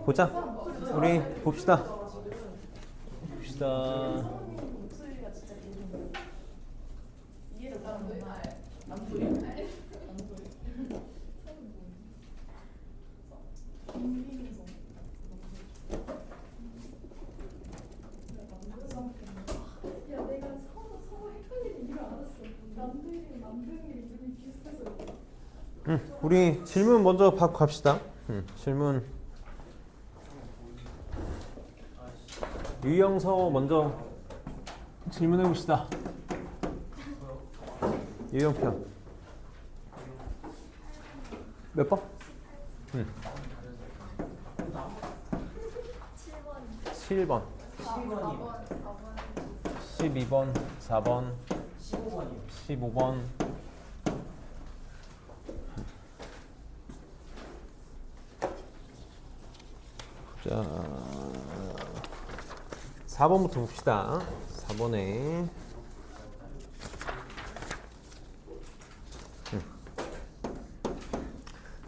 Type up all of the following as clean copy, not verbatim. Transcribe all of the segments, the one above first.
보자. 우리 봅시다. 우리 질문 먼저 받고 갑시다. 질문. 유형서 먼저 질문해 봅시다. 유형편. 몇 번? 7번. 12번, 4번, 15번. 자, 4번부터 봅시다. 4번에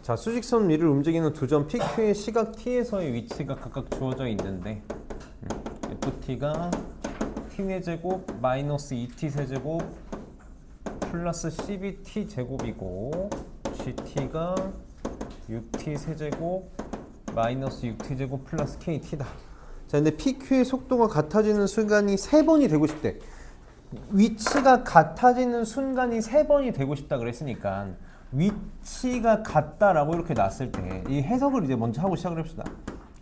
자, 수직선 위를 움직이는 두 점 PQ의 시각 T에서의 위치가 각각 주어져 있는데 FT가 T의 제곱 마이너스 2T 세제곱 플러스 12T 제곱이고 GT가 6T 세제곱 마이너스 6T 제곱 플러스 KT다. 자, 근데 PQ의 속도가 같아지는 순간이 3번이 되고 싶대. 위치가 같아지는 순간이 3번이 되고 싶다 그랬으니까 위치가 같다라고 이렇게 놨을 때 이 해석을 이제 먼저 하고 시작을 합시다.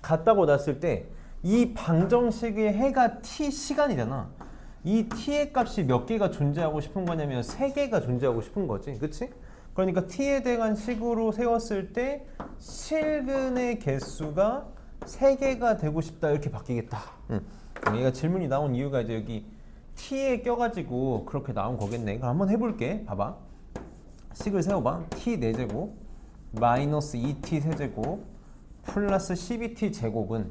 같다고 놨을 때 이 방정식의 해가 t 시간이잖아. 이 t의 값이 몇 개가 존재하고 싶은 거냐면 3개가 존재하고 싶은 거지. 그치? 그러니까 t에 대한 식으로 세웠을 때 실근의 개수가 3개가 되고 싶다 이렇게 바뀌겠다. 얘가 질문이 나온 이유가 이제 여기 t에 껴가지고 그렇게 나온 거겠네. 그럼 한번 해볼게. 봐봐. 식을 세워봐. t 4제곱 마이너스 2t 세제곱 플러스 12t 제곱은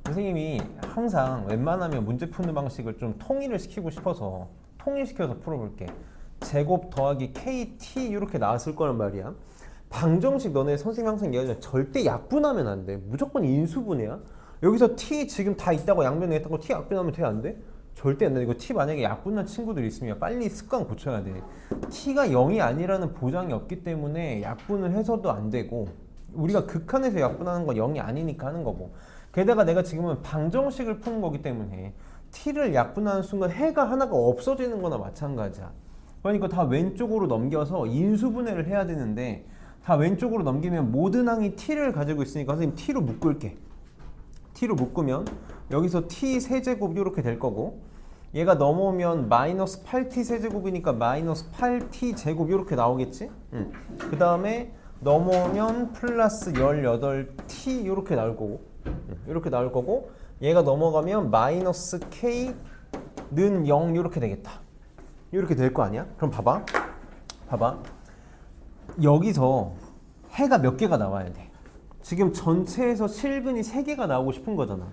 선생님이 항상 웬만하면 문제 푸는 방식을 좀 통일을 시키고 싶어서 통일시켜서 풀어볼게. 제곱 더하기 kt 이렇게 나왔을 거란 말이야. 방정식 너네 선생님 항상 얘기하잖아. 절대 약분하면 안 돼. 무조건 인수분해야. 여기서 t 지금 다 있다고 양변에 있다고 t 약분하면 돼? 안 돼? 절대 안 돼. 이거 t 만약에 약분한 친구들 있으면 빨리 습관 고쳐야 돼. t가 0이 아니라는 보장이 없기 때문에 약분을 해서도 안 되고 우리가 극한에서 약분하는 건 0이 아니니까 하는 거고 게다가 내가 지금은 방정식을 푸는 거기 때문에 t를 약분하는 순간 해가 하나가 없어지는 거나 마찬가지야. 그러니까 다 왼쪽으로 넘겨서 인수분해를 해야 되는데 다 왼쪽으로 넘기면 모든 항이 t를 가지고 있으니까 선생님 t로 묶을게. t로 묶으면 여기서 t 세제곱 이렇게 될 거고 얘가 넘어오면 마이너스 8t 세제곱이니까 마이너스 8t 제곱 이렇게 나오겠지? 그 다음에 넘어오면 플러스 18t 이렇게 나올 거고 이렇게 나올 거고 얘가 넘어가면 마이너스 k는 0 이렇게 되겠다. 이렇게 될 거 아니야? 그럼 봐봐. 여기서 해가 몇 개가 나와야 돼? 지금 전체에서 실근이 3개가 나오고 싶은 거잖아.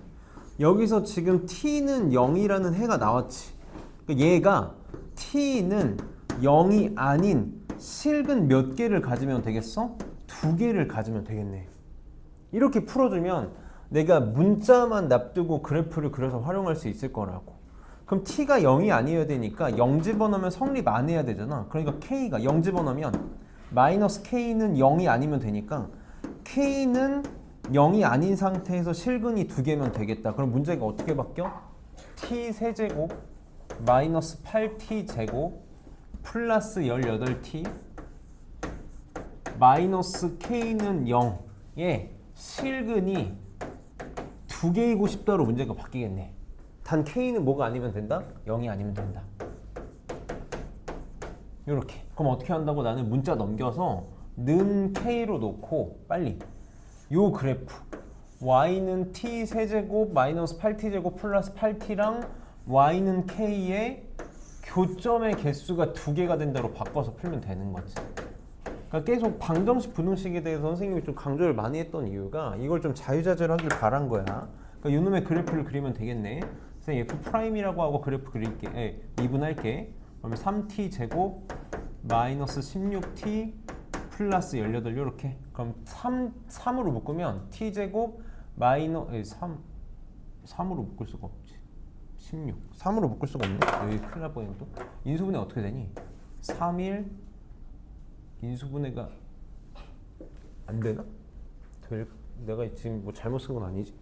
여기서 지금 t는 0이라는 해가 나왔지. 얘가 t는 0이 아닌 실근 몇 개를 가지면 되겠어? 2개를 가지면 되겠네. 이렇게 풀어주면 내가 문자만 납두고 그래프를 그려서 활용할 수 있을 거라고. 그럼 t가 0이 아니어야 되니까 0 집어넣으면 성립 안 해야 되잖아. 그러니까 k가 0 집어넣으면 마이너스 k는 0이 아니면 되니까 k는 0이 아닌 상태에서 실근이 2개면 되겠다. 그럼 문제가 어떻게 바뀌어? t 세제곱 마이너스 8t 제곱 플러스 18t 마이너스 k는 0에 실근이 2개이고 싶다로 문제가 바뀌겠네. 단 k는 뭐가 아니면 된다? 0이 아니면 된다. 이렇게. 그럼 어떻게 한다고? 나는 문자 넘겨서 는 k로 놓고 빨리 요 그래프 y는 t 세제곱 마이너스 8t 제곱 플러스 8t랑 y는 k의 교점의 개수가 2개가 된다로 바꿔서 풀면 되는 거지. 그러니까 계속 방정식 분홍식에 대해서 선생님이 좀 강조를 많이 했던 이유가 이걸 좀 자유자재로 하길 바란 거야. 그러니까 요놈의 그래프를 그리면 되겠네. 선생님 F'이라고 하고 그래프 그릴게. 미분할게. 그러면 3t 제곱 마이너스 16t 플러스 18 요렇게. 그럼 3으로 묶으면 t제곱 마이너 3으로 묶을 수가 없지. 16 3으로 묶을 수가 없네. 여기 큰일 날 뻔했네. 또 인수분해 어떻게 되니? 3일 인수분해가 안 되나? 내가 지금 뭐 잘못 쓴 건 아니지?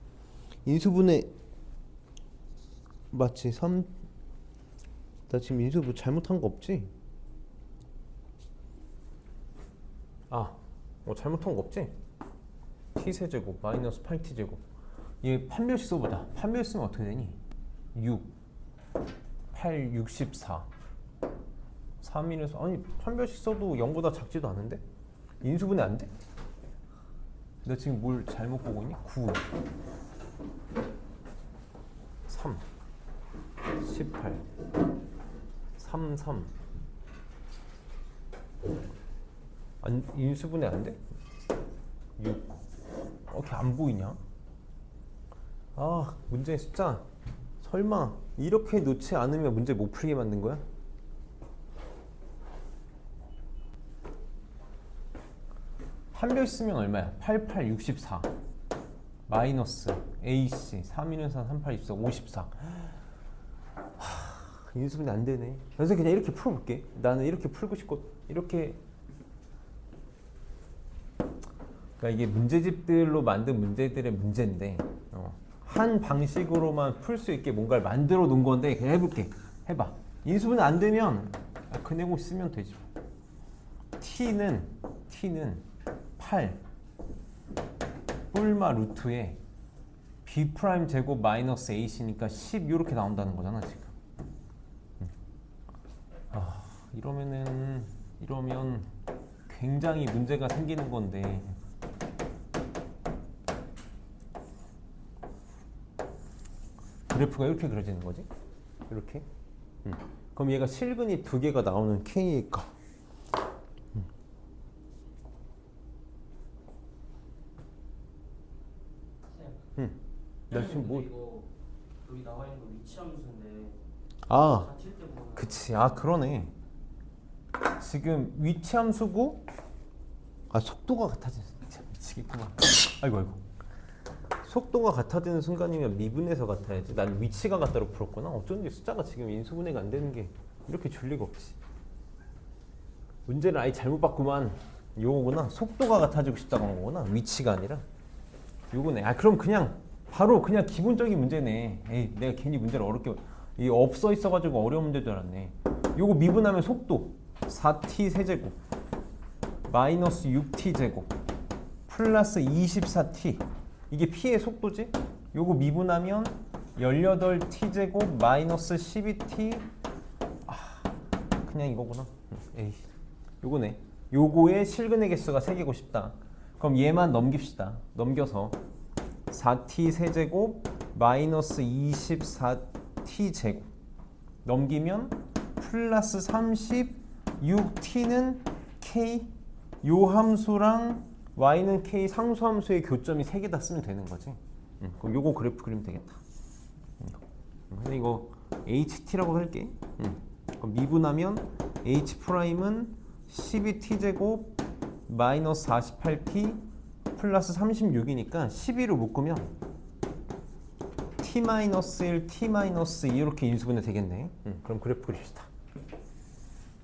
인수분해 맞지? 나 지금 인수 뭐 잘못한 거 없지? 잘못한 거 없지? t세제곱 마이너스 8t제곱 얘 판별식 써보자. 판별 쓰면 어떻게 되니? 6 8 64 3일에서 아니 판별식 써도 0보다 작지도 않은데? 인수분해 안 돼? 나 지금 뭘 잘못 보고 있니? 9 3 18 33 인수분해 안 돼? 6 이렇게 안 보이냐? 문제의 숫자 설마 이렇게 놓지 않으면 문제 못 풀게 만든 거야? 판별 쓰면 얼마야? 88 64 마이너스 AC 314 38 24 54 인수분해 안 되네. 그래서 그냥 이렇게 풀어볼게. 나는 이렇게 풀고 싶고 이렇게. 그러니까 이게 문제집들로 만든 문제들의 문제인데 한 방식으로만 풀 수 있게 뭔가를 만들어 놓은 건데 그냥 해볼게. 해봐. 인수분해 안 되면 그 내용 쓰면 되지. t는 8 뿔마 루트에 b 프라임 제곱 마이너스 ac니까 10 이렇게 나온다는 거잖아 지금. 이러면 굉장히 문제가 생기는 건데. 그래프가 이렇게 그려지는 거지? 이렇게? 그럼 얘가 실근이 두 개가 나오는 K일까? 나 지금 뭐? 이거 여기 나와 있는 거 위치 함수인데. 그치. 그러네. 지금 위치 함수고, 속도가 같아지는. 미치겠구만. 아이고. 속도가 같아지는 순간이면 미분해서 같아야지. 난 위치가 같다로 풀었구나. 어쩐지 숫자가 지금 인수분해가 안 되는 게 이렇게 줄 리가 없지. 문제를 아예 잘못 봤구만. 요거구나. 속도가 같아지고 싶다고 한 거구나. 위치가 아니라. 요거네. 그럼 바로 그냥 기본적인 문제네. 에이, 내가 괜히 문제를 어렵게 이 없어 있어가지고 어려운 문제인 줄 알았네. 요거 미분하면 속도 4t 세제곱 마이너스 6t 제곱 플러스 24t 이게 p의 속도지? 요거 미분하면 18t 제곱 마이너스 12t 그냥 이거구나. 에이, 요거네. 요거의 실근의 개수가 3개고 싶다. 그럼 얘만 넘깁시다. 넘겨서 4t 세제곱 마이너스 24t 제곱 넘기면 플러스 36t는 k 요 함수랑 y는 k 상수함수의 교점이 3개 다 쓰면 되는 거지. 그럼 요거 그래프 그리면 되겠다. 근데 이거 ht라고 할게. 그럼 미분하면 h 프라임은 12t 제곱 마이너스 48t 플러스 36이니까 12로 묶으면 t-1, t-2 이렇게 인수분해 되겠네. 그럼 그래프 그립시다.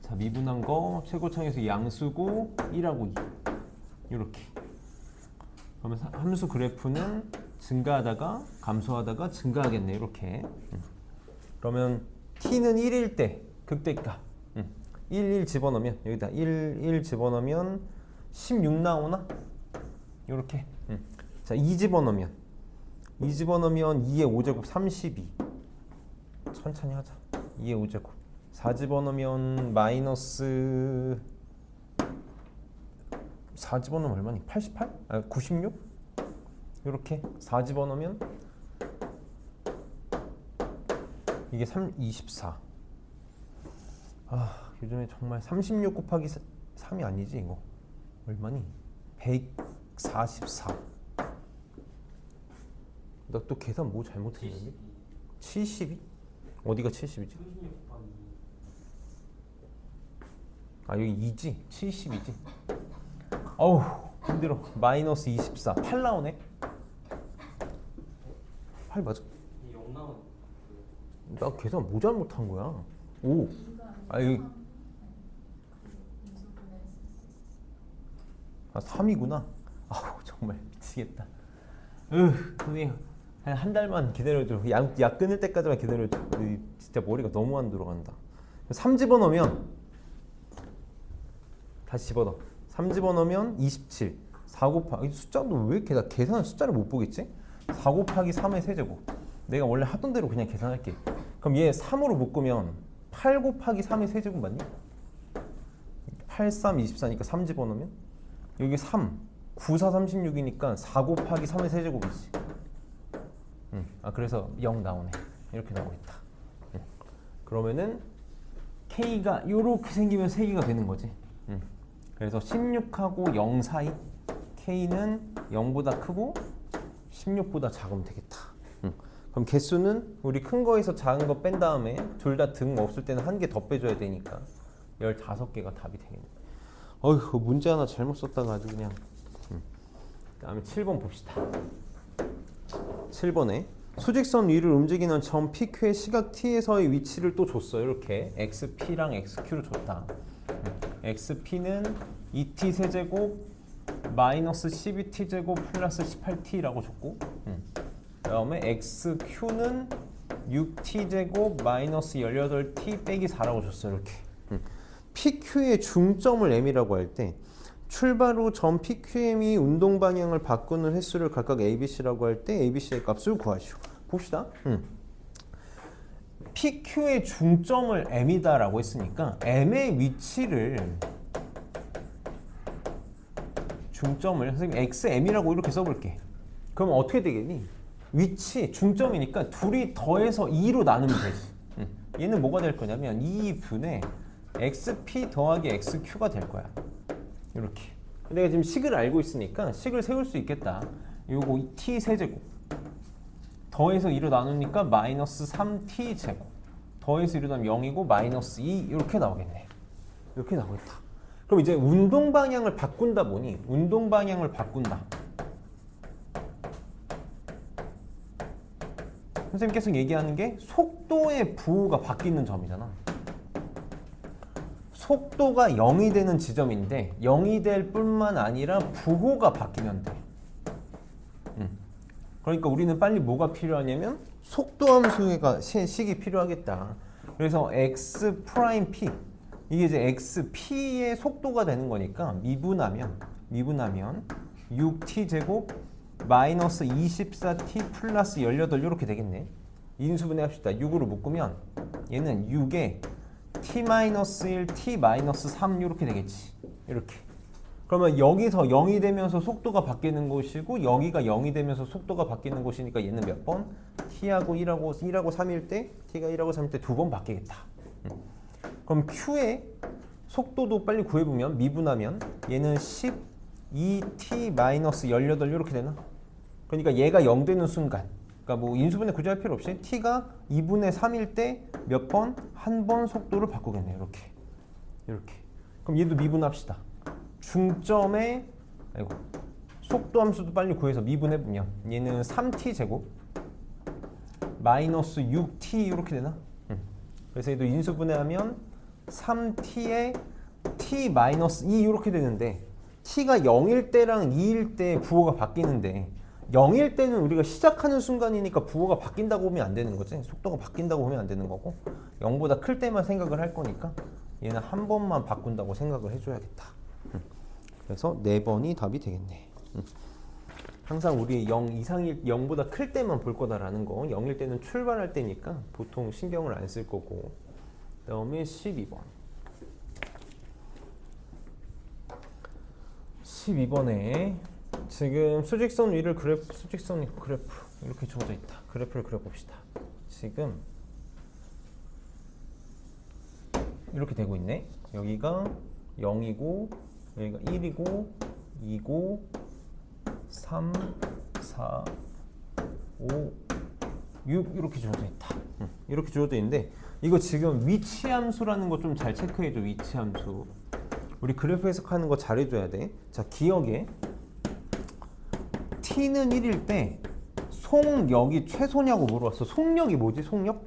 자, 미분한 거 최고창에서 양수고 1하고 2 이렇게. 그러면 함수 그래프는 증가하다가 감소하다가 증가하겠네. 이렇게. 그러면 t는 1일 때 극대값 1 집어넣으면 여기다 1 집어넣으면 16 나오나? 요렇게. 자, 2 집어넣으면 2의 5제곱 32. 천천히 하자. 2의 5제곱 4 집어넣으면 마이너스 4 집어넣으면 얼마니? 88? 96? 요렇게 4 집어넣으면 이게 24. 요즘에 정말 36 곱하기 3이 아니지 이거. 얼마니? 144. 나 또 계산 뭐 잘못했는데? 72? 어디가 70이지? 36 곱하기 여기 2지? 70이지? 어우 힘들어. 마이너스 24. 8 나오네. 8 맞아? 이게 0 나오는 나 계산 뭐 잘못한 거야? 5. 아 여기 3이구나. 아우 정말 미치겠다. 선생님 한 달만 기다려줘. 약 끊을 때까지만 기다려줘. 진짜 머리가 너무 안 들어간다. 3 집어넣으면 다시 집어넣어. 3 집어넣으면 27. 4 곱하기 숫자도 왜 이렇게 나 계산을 숫자를 못 보겠지? 4 곱하기 3의 세제곱. 내가 원래 하던 대로 그냥 계산할게. 그럼 얘 3으로 묶으면 8 곱하기 3의 세제곱 맞니? 8, 3, 24니까 3 집어넣으면 여기 3, 9, 4, 36이니까 4 곱하기 3의 세제곱이지. 그래서 0 나오네. 이렇게 나오고 있다. 그러면은 K가 이렇게 생기면 3개가 되는 거지. 그래서 16하고 0 사이 K는 0보다 크고 16보다 작으면 되겠다. 그럼 개수는 우리 큰 거에서 작은 거 뺀 다음에 둘 다 등 없을 때는 한 개 더 빼줘야 되니까 15개가 답이 되겠네. 어휴 문제 하나 잘못 썼다가 아주 그냥. 다음에 7번 봅시다. 7번에 수직선 위를 움직이는 점 PQ의 시각 T에서의 위치를 또 줬어요. 이렇게 XP랑 XQ를 줬다. XP는 2T 세제곱 마이너스 12T제곱 플러스 18T라고 줬고 그 다음에 XQ는 6T제곱 마이너스 18T 빼기 4라고 줬어요. 이렇게 PQ의 중점을 M이라고 할 때 출발 후 점 PQM이 운동 방향을 바꾸는 횟수를 각각 ABC라고 할 때 ABC의 값을 구하시오. 봅시다. PQ의 중점을 M이다라고 했으니까 M의 위치를 중점을 선생님 XM이라고 이렇게 써볼게. 그럼 어떻게 되겠니? 위치 중점이니까 둘이 더해서 2로 나누면 되지. 얘는 뭐가 될 거냐면 2분의 XP 더하기 XQ가 될 거야. 이렇게. 내가 지금 식을 알고 있으니까 식을 세울 수 있겠다. 요거 T 세제곱 더해서 2로 나누니까 마이너스 3T 제곱 더해서 2로 나누면 0이고 마이너스 2 이렇게 나오겠네. 이렇게 나오겠다. 그럼 이제 운동 방향을 바꾼다 보니 운동 방향을 바꾼다. 선생님 계속 얘기하는 게 속도의 부호가 바뀌는 점이잖아. 속도가 0이 되는 지점인데 0이 될 뿐만 아니라 부호가 바뀌면 돼. 그러니까 우리는 빨리 뭐가 필요하냐면 속도 함수가 식이 필요하겠다. 그래서 x 프라임 p 이게 이제 xp의 속도가 되는 거니까 미분하면 6t 제곱 마이너스 24t 플러스 18 이렇게 되겠네. 인수분해 합시다. 6으로 묶으면 얘는 6에 t-1, t-3 이렇게 되겠지. 이렇게. 그러면 여기서 0이 되면서 속도가 바뀌는 곳이고 여기가 0이 되면서 속도가 바뀌는 곳이니까 얘는 몇 번? t하고 1하고 3일 때 t가 1하고 3일 때 두 번 바뀌겠다. 그럼 q의 속도도 빨리 구해보면 미분하면 얘는 12t-18 이렇게 되나? 그러니까 얘가 0 되는 순간 그러니까 뭐 인수분해 굳이 할 필요 없이 t가 2분의 3일 때 몇 번? 한 번 속도를 바꾸겠네요. 이렇게. 그럼 얘도 미분합시다. 중점의 속도 함수도 빨리 구해서 미분해보면 얘는 3t 제곱 마이너스 6t 이렇게 되나? 그래서 얘도 인수분해하면 3t에 t-2 이렇게 되는데 t가 0일 때랑 2일 때 부호가 바뀌는데 0일 때는 우리가 시작하는 순간이니까 부호가 바뀐다고 보면 안 되는 거지. 속도가 바뀐다고 보면 안 되는 거고 0보다 클 때만 생각을 할 거니까 얘는 한 번만 바꾼다고 생각을 해줘야겠다. 그래서 4번이 답이 되겠네. 항상 우리 0 이상일 0보다 클 때만 볼 거다라는 거 0일 때는 출발할 때니까 보통 신경을 안 쓸 거고 그 다음에 12번 12번에 지금 수직선 위를 수직선 그래프 이렇게 주어져 있다. 그래프를 그려봅시다. 지금 이렇게 되고 있네. 여기가 0이고 여기가 1이고 2고 3, 4, 5, 6 이렇게 주어져 있다. 이렇게 주어져 있는데 이거 지금 위치 함수라는 거 좀 잘 체크해줘. 위치 함수. 우리 그래프 해석하는 거 잘해줘야 돼. 자, 기억에 t는 1일 때 속력이 최소냐고 물어봤어. 속력이 뭐지? 속력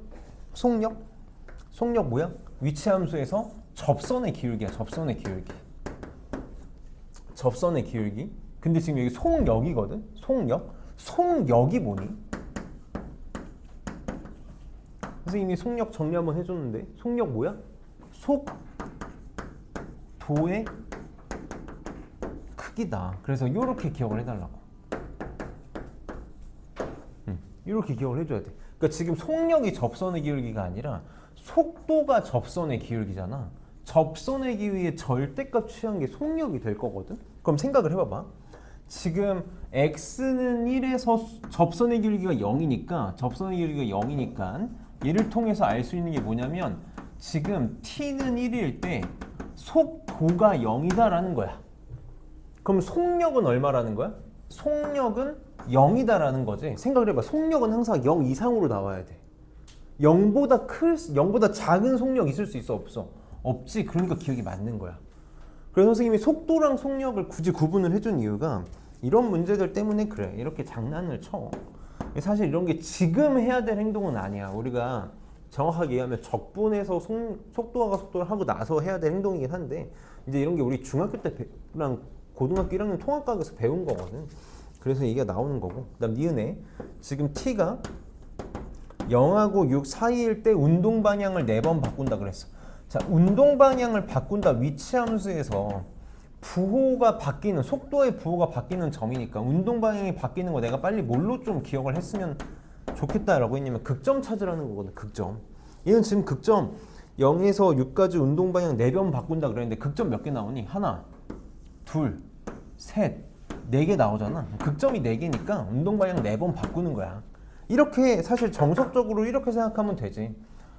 뭐야? 위치 함수에서 접선의 기울기야. 접선의 기울기. 근데 지금 여기 속력이거든. 속력이 뭐니? 선생님이 속력 정리 한번 해줬는데 속력 뭐야? 속도의 크기다. 그래서 이렇게 기억을 해달라고. 이렇게 기억을 해줘야 돼. 그러니까 지금 속력이 접선의 기울기가 아니라 속도가 접선의 기울기잖아. 접선의 기울기의 절대값 취한 게 속력이 될 거거든. 그럼 생각을 해봐봐. 지금 x는 1에서 접선의 기울기가 0이니까 얘를 통해서 알 수 있는 게 뭐냐면 지금 t는 1일 때 속도가 0이다라는 거야. 그럼 속력은 얼마라는 거야? 속력은 0이다라는 거지. 생각을 해봐. 속력은 항상 0 이상으로 나와야 돼. 0보다 작은 속력 있을 수 있어? 없어? 없지. 그러니까 기억이 맞는 거야. 그래서 선생님이 속도랑 속력을 굳이 구분을 해준 이유가 이런 문제들 때문에 그래. 이렇게 장난을 쳐. 사실 이런 게 지금 해야 될 행동은 아니야. 우리가 정확하게 얘기하면 적분해서 속도와 속도를 하고 나서 해야 될 행동이긴 한데 이제 이런 게 우리 중학교 때랑 고등학교 1학년 통합과학에서 배운 거거든. 그래서 얘기가 나오는 거고. 그다음 니은에 지금 t가 0하고 6 사이일 때 운동 방향을 4번 바꾼다 그랬어. 자, 운동 방향을 바꾼다 위치 함수에서 부호가 바뀌는 속도의 부호가 바뀌는 점이니까 운동 방향이 바뀌는 거 내가 빨리 뭘로 좀 기억을 했으면 좋겠다라고 했냐면 극점 찾으라는 거거든. 극점. 얘는 지금 극점 0에서 6까지 운동 방향 4번 바꾼다 그랬는데 극점 몇 개 나오니? 하나, 둘, 셋, 4개 나오잖아. 극점이 4개니까 운동 방향 4번 바꾸는 거야. 이렇게 사실 정석적으로 이렇게 생각하면 되지.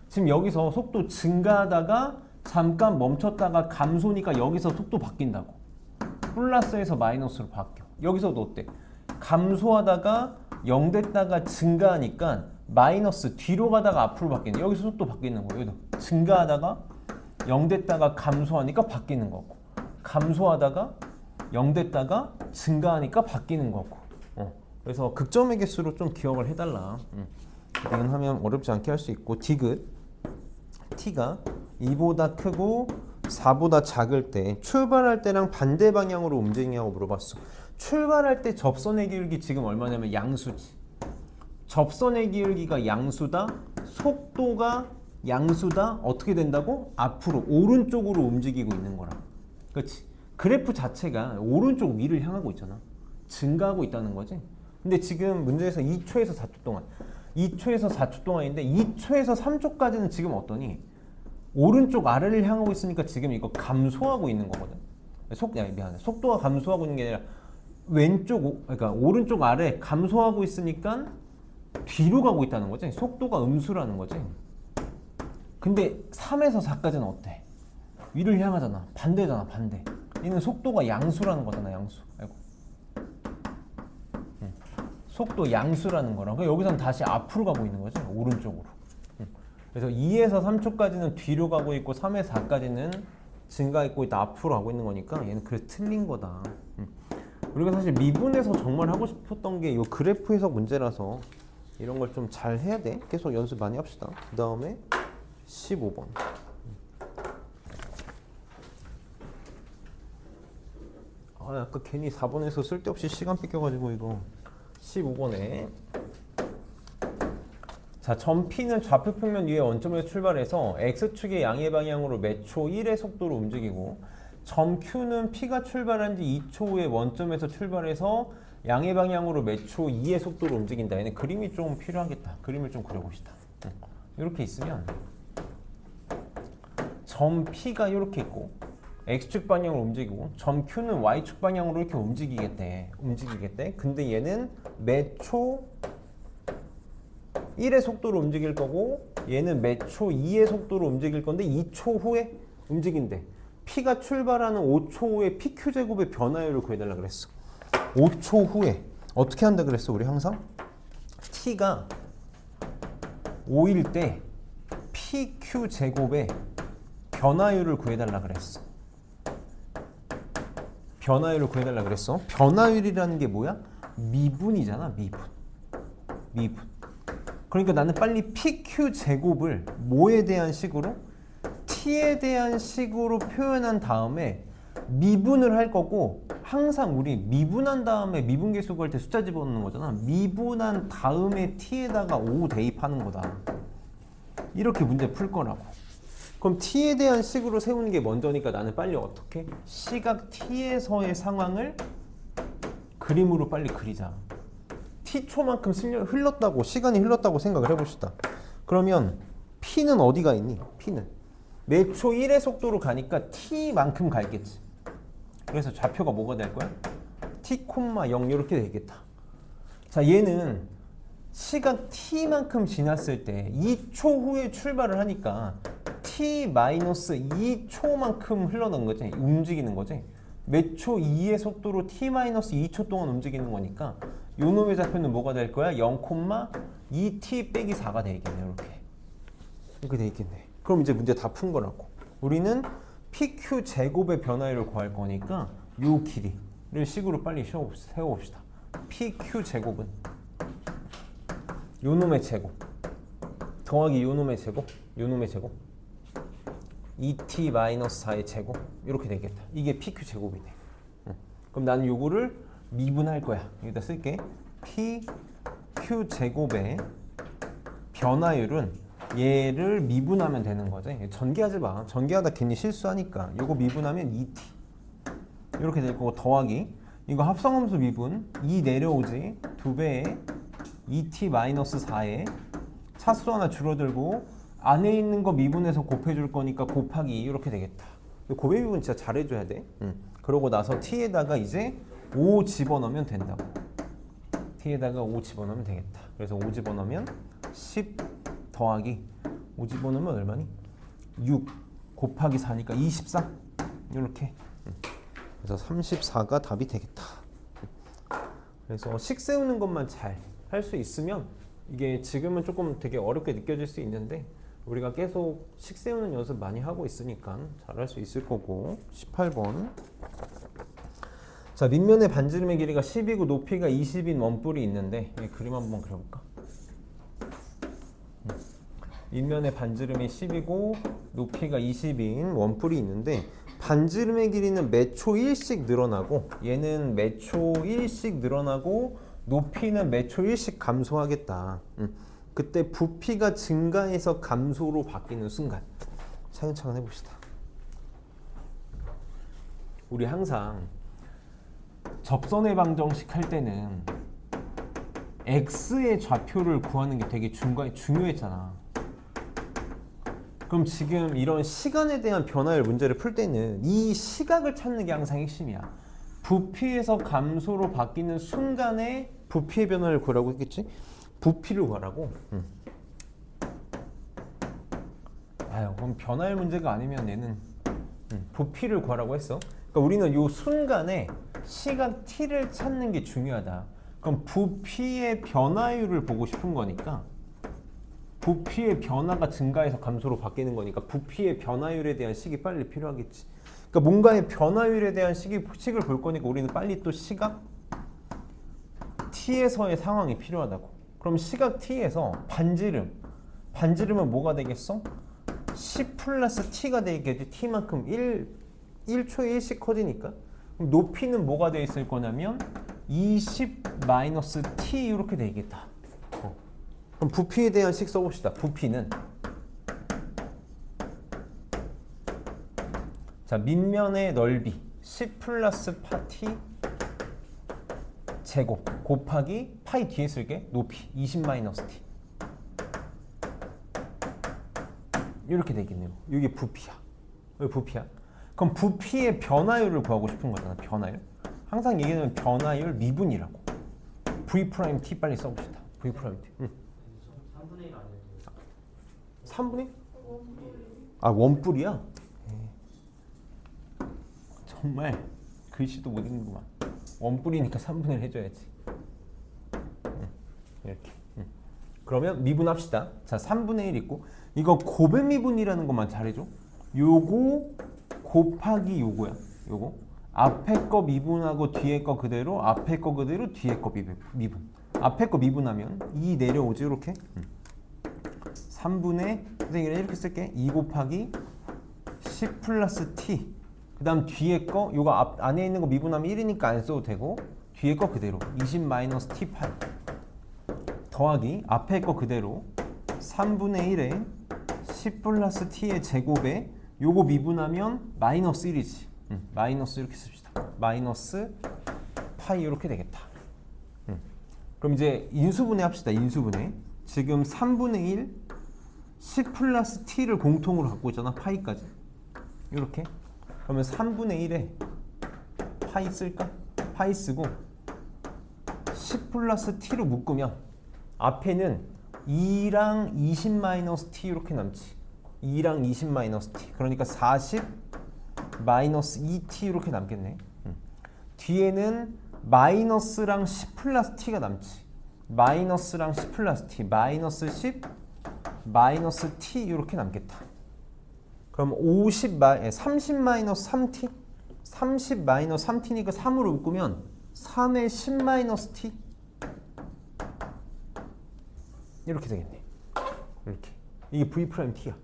지금 여기서 속도 증가하다가 잠깐 멈췄다가 감소니까 여기서 속도 바뀐다고. 플러스에서 마이너스로 바뀌어. 여기서도 어때? 감소하다가 0 됐다가 증가하니까 마이너스 뒤로 가다가 앞으로 바뀌는. 여기서 속도 바뀌는 거예요. 여기도 증가하다가 0 됐다가 감소하니까 바뀌는 거고. 감소하다가 0 됐다가 증가하니까 바뀌는 거고. 그래서 극점의 개수로 좀 기억을 해달라. 이건 하면 어렵지 않게 할 수 있고. 디귿 t가 2보다 크고 4보다 작을 때 출발할 때랑 반대 방향으로 움직이냐고 물어봤어. 출발할 때 접선의 기울기 지금 얼마냐면 양수지. 접선의 기울기가 양수다. 속도가 양수다. 어떻게 된다고? 앞으로 오른쪽으로 움직이고 있는 거라. 그렇지? 그래프 자체가 오른쪽 위를 향하고 있잖아. 증가하고 있다는 거지. 근데 지금 문제에서 2초에서 4초 동안 2초에서 4초 동안인데 2초에서 3초까지는 지금 어떠니? 오른쪽 아래를 향하고 있으니까 지금 이거 감소하고 있는 거거든. 미안해. 속도가 감소하고 있는 게 아니라 그러니까 오른쪽 아래 감소하고 있으니까 뒤로 가고 있다는 거지. 속도가 음수라는 거지. 근데 3에서 4까지는 어때? 위를 향하잖아. 반대잖아. 반대. 얘는 속도가 양수라는 거잖아. 양수. 아이고. 속도 양수라는 거라. 그러니까 여기서는 다시 앞으로 가고 있는 거지. 오른쪽으로. 그래서 2에서 3초까지는 뒤로 가고 있고 3에서 4까지는 증가했고 있다. 앞으로 가고 있는 거니까 얘는 그래서 틀린 거다. 우리가 사실 미분에서 정말 하고 싶었던 게 이 그래프 해석 문제라서 이런 걸 좀 잘 해야 돼. 계속 연습 많이 합시다. 그 다음에 15번. 아까 괜히 4번에서 쓸데없이 시간 뺏겨가지고 이거 15번에 자, 점 P는 좌표 평면 위의 원점에서 출발해서 X축의 양의 방향으로 몇 초 1의 속도로 움직이고 점 Q는 P가 출발한 지 2초 후에 원점에서 출발해서 양의 방향으로 몇 초 2의 속도로 움직인다. 얘는 그림이 좀 필요하겠다. 그림을 좀 그려봅시다. 이렇게 있으면 점 P가 이렇게 있고 X축 방향으로 움직이고 점 Q는 Y축 방향으로 이렇게 움직이겠대. 근데 얘는 몇 초 1의 속도로 움직일 거고 얘는 몇 초 2의 속도로 움직일 건데 2초 후에 움직인대. P가 출발하는 5초 후에 PQ제곱의 변화율을 구해달라 그랬어. 5초 후에 어떻게 한다 그랬어? 우리 항상 T가 5일 때 PQ제곱의 변화율을 구해달라 그랬어. 변화율을 구해달라 그랬어. 변화율이라는 게 뭐야? 미분이잖아. 미분. 그러니까 나는 빨리 PQ 제곱을 뭐에 대한 식으로? T에 대한 식으로 표현한 다음에 미분을 할 거고, 항상 우리 미분한 다음에 미분계수 구할 때 숫자 집어넣는 거잖아. 미분한 다음에 T에다가 5 대입하는 거다. 이렇게 문제 풀 거라고. 그럼 T에 대한 식으로 세우는 게 먼저니까 나는 빨리 어떻게? 시각 T에서의 상황을 그림으로 빨리 그리자. T초만큼 흘렀다고, 시간이 흘렀다고 생각을 해봅시다. 그러면 P는 어디가 있니? P는 매초 1의 속도로 가니까 T만큼 갈겠지. 그래서 좌표가 뭐가 될 거야? T,0 이렇게 되겠다. 자, 얘는 시각 T만큼 지났을 때 2초 후에 출발을 하니까 T-2초만큼 흘러는 거지. 움직이는 거지. 매초 2의 속도로 T-2초 동안 움직이는 거니까 요 놈의 좌표는 뭐가 될 거야? 0,2t 빼기 4가 되겠네. 이렇게 돼 있겠네. 그럼 이제 문제 다 푼 거라고. 우리는 PQ 제곱의 변화율을 구할 거니까 요 길이를 식으로 빨리 세워봅시다. PQ 제곱은 요 놈의 제곱 더하기 요 놈의 제곱, 요 놈의 제곱 2t-4의 제곱 이렇게 되겠다. 이게 PQ 제곱이네. 그럼 나는 요거를 미분할 거야. 여기다 쓸게. PQ 제곱의 변화율은 얘를 미분하면 되는 거지. 전개하지 마. 전개하다 괜히 실수하니까. 요거 미분하면 2t 이렇게 될 거고, 더하기 이거 합성함수 미분 2 내려오지. 2배에 2t-4에 차수 하나 줄어들고 안에 있는 거 미분해서 곱해줄 거니까 곱하기 이렇게 되겠다. 곱의 미분 진짜 잘해줘야 돼. 그러고 나서 t에다가 이제 5 집어넣으면 된다고. t에다가 5 집어넣으면 되겠다. 그래서 5 집어넣으면 10 더하기 5 집어넣으면 얼마니? 6 곱하기 4니까 24 이렇게. 그래서 34가 답이 되겠다. 그래서 식 세우는 것만 잘 할 수 있으면, 이게 지금은 조금 되게 어렵게 느껴질 수 있는데 우리가 계속 식 세우는 연습 많이 하고 있으니까 잘할 수 있을 거고. 18번. 자, 밑면의 반지름의 길이가 10이고 높이가 20인 원뿔이 있는데, 그림 한번 그려볼까? 밑면의 반지름이 10이고 높이가 20인 원뿔이 있는데, 반지름의 길이는 매초 1씩 늘어나고, 얘는 매초 1씩 늘어나고 높이는 매초 1씩 감소하겠다. 그때 부피가 증가해서 감소로 바뀌는 순간 차근차근 해봅시다. 우리 항상 접선의 방정식 할 때는 x의 좌표를 구하는 게 되게 중요했잖아. 그럼 지금 이런 시간에 대한 변화율 문제를 풀 때는 이 시각을 찾는 게 항상 핵심이야. 부피에서 감소로 바뀌는 순간에 부피의 변화를 구하라고 했겠지? 부피를 구하라고. 아유, 그럼 변화율 문제가 아니면 얘는 부피를 구하라고 했어. 그러니까 우리는 요 순간에 시각 t를 찾는 게 중요하다. 그럼 부피의 변화율을 보고 싶은 거니까, 부피의 변화가 증가해서 감소로 바뀌는 거니까 부피의 변화율에 대한 식이 빨리 필요하겠지. 그러니까 뭔가의 변화율에 대한 식을 볼 거니까 우리는 빨리 또 시각 t에서의 상황이 필요하다고. 그럼 시각 t에서 반지름은 뭐가 되겠어? 10 플러스 t가 되겠지. t만큼 1초에 1씩 커지니까. 그럼 높이는 뭐가 돼 있을 거냐면 20 마이너스 t 이렇게 되겠다. 그럼 부피에 대한 식 써봅시다. 부피는, 자, 밑면의 넓이 10 플러스 t 제곱 곱하기 파이 뒤에 쓸게. 높이 20 마이너스 t 이렇게 되겠네요. 이게 부피야. 여기 부피야. 그럼 부피의 변화율을 구하고 싶은 거잖아. 변화율. 항상 얘기하는 변화율 미분이라고. v 프라임 t 빨리 써봅시다. v 프라임 t. 3분의 1 아니에요? 3분의? 아, 원뿔이야? 정말 글씨도 못 읽는구만. 원뿔이니까 3분의 1 해줘야지. 이렇게. 그러면 미분합시다. 자, 3분의 1 있고, 이거 곱의 미분이라는 것만 잘해줘. 요거 곱하기 요거야. 요거 앞에 거 미분하고 뒤에 거 그대로, 앞에 거 그대로, 뒤에 거 미분. 앞에 거 미분하면 2 내려오지 이렇게. 3분의 선생님 이렇게 쓸게. 2 곱하기 10 플러스 t. 그 다음 뒤에 거 요거 안에 있는 거 미분하면 1이니까 안 써도 되고, 뒤에 거 그대로 20 마이너스 t 파이 더하기 앞에 거 그대로 3분의 1에 10 플러스 t의 제곱에 요거 미분하면 마이너스 1이지. 마이너스 이렇게 씁시다. 마이너스 파이 이렇게 되겠다. 그럼 이제 인수분해 합시다. 인수분해. 지금 3분의 1 10 플러스 t를 공통으로 갖고 있잖아. 파이까지. 이렇게. 그러면 3분의 1에 파이 쓸까? 파이 쓰고 10 플러스 t로 묶으면 앞에는 2랑 20 마이너스 t 이렇게 남지. 2랑 20 마이너스 t. 그러니까 40 마이너스 2t 이렇게 남겠네. 뒤에는 마이너스랑 10 플러스 t가 남지. 마이너스랑 10 플러스 t. 마이너스 10 마이너스 t 이렇게 남겠다. 그럼 30 마이너스 3t? 30 마이너스 3t니까 3으로 묶으면 3의 10 마이너스 t 이렇게 되겠네. 이렇게. 이게 v 프라임 t야.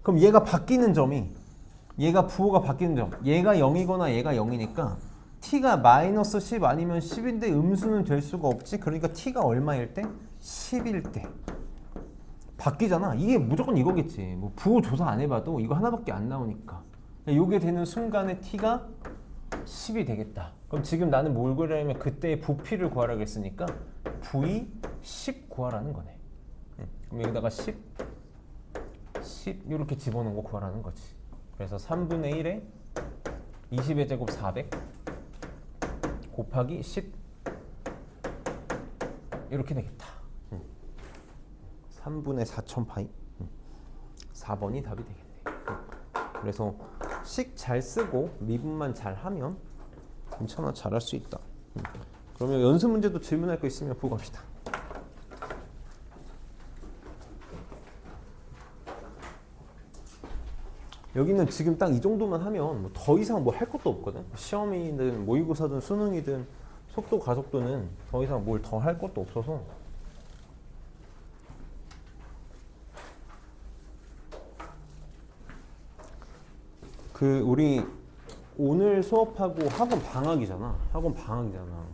그럼 얘가 바뀌는 점이, 얘가 부호가 바뀌는 점, 얘가 0이거나 얘가 0이니까 t가 마이너스 10 아니면 10인데 음수는 될 수가 없지. 그러니까 t가 얼마일 때? 10일 때. 바뀌잖아. 이게 무조건 이거겠지. 뭐 부호 조사 안 해봐도 이거 하나밖에 안 나오니까. 요게 되는 순간에 t가 10이 되겠다. 그럼 지금 나는 뭘 구하려면 그때의 부피를 구하라고 했으니까 v 10 구하라는 거네. 그럼 여기다가 10 이렇게 집어넣은 거 구하라는 거지. 그래서 3분의 1에 20의 제곱 400 곱하기 10 이렇게 되겠다. 3분의 4천 파이. 4번이 답이 되겠네. 그래서 식 잘 쓰고 미분만 잘 하면 괜찮아. 잘할 수 있다. 그러면 연습 문제도 질문할 거 있으면 보고 갑시다. 여기는 지금 딱 이 정도만 하면 뭐 더 이상 뭐 할 것도 없거든. 시험이든 모의고사든 수능이든 속도 가속도는 더 이상 뭘 더 할 것도 없어서 우리 오늘 수업하고 학원 방학이잖아.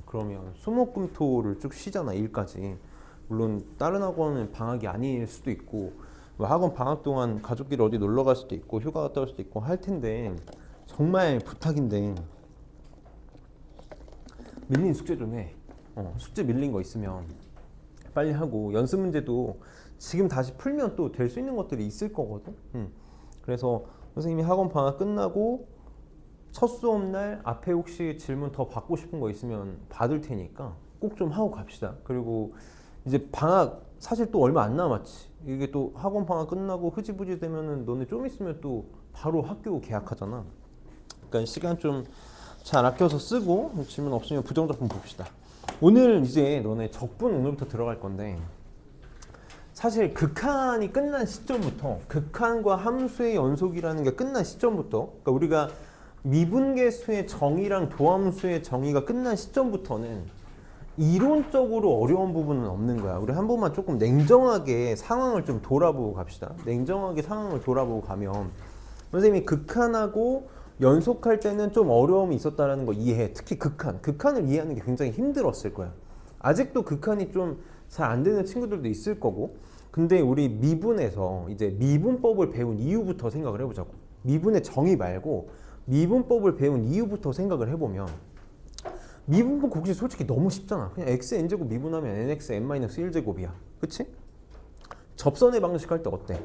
그러면 수목금토를 쭉 쉬잖아. 일까지. 물론 다른 학원은 방학이 아닐 수도 있고 뭐 학원 방학 동안 가족끼리 어디 놀러 갈 수도 있고 휴가 갔다 올 수도 있고 할 텐데 정말 부탁인데 밀린 숙제 좀 해. 숙제 밀린 거 있으면 빨리 하고 연습 문제도 지금 다시 풀면 또 될 수 있는 것들이 있을 거거든. 그래서 선생님이 학원 방학 끝나고 첫 수업날 앞에 혹시 질문 더 받고 싶은 거 있으면 받을 테니까 꼭 좀 하고 갑시다. 그리고 이제 방학 사실 또 얼마 안 남았지. 이게 또 학원 방학 끝나고 흐지부지 되면은 너네 좀 있으면 또 바로 학교 개학하잖아. 그러니까 시간 좀 잘 아껴서 쓰고 질문 없으면 부정적분 봅시다. 오늘 이제 너네 적분 오늘부터 들어갈 건데 사실 극한이 끝난 시점부터 극한과 함수의 연속이라는 게 끝난 시점부터 그러니까 우리가 미분계수의 정의랑 도함수의 정의가 끝난 시점부터는 이론적으로 어려운 부분은 없는 거야. 우리 한 번만 조금 냉정하게 상황을 좀 돌아보고 갑시다. 냉정하게 상황을 돌아보고 가면 선생님이 극한하고 연속할 때는 좀 어려움이 있었다는 거 이해해. 특히 극한을 이해하는 게 굉장히 힘들었을 거야. 아직도 극한이 좀 잘 안 되는 친구들도 있을 거고. 근데 우리 미분에서 이제 미분법을 배운 이유부터 생각을 해보자고. 미분의 정의 말고 미분법을 배운 이유부터 생각을 해보면 미분법 곡식 솔직히 너무 쉽잖아. 그냥 x n제곱 미분하면 nx n-1제곱이야. 그치? 접선의 방정식 할 때 어때?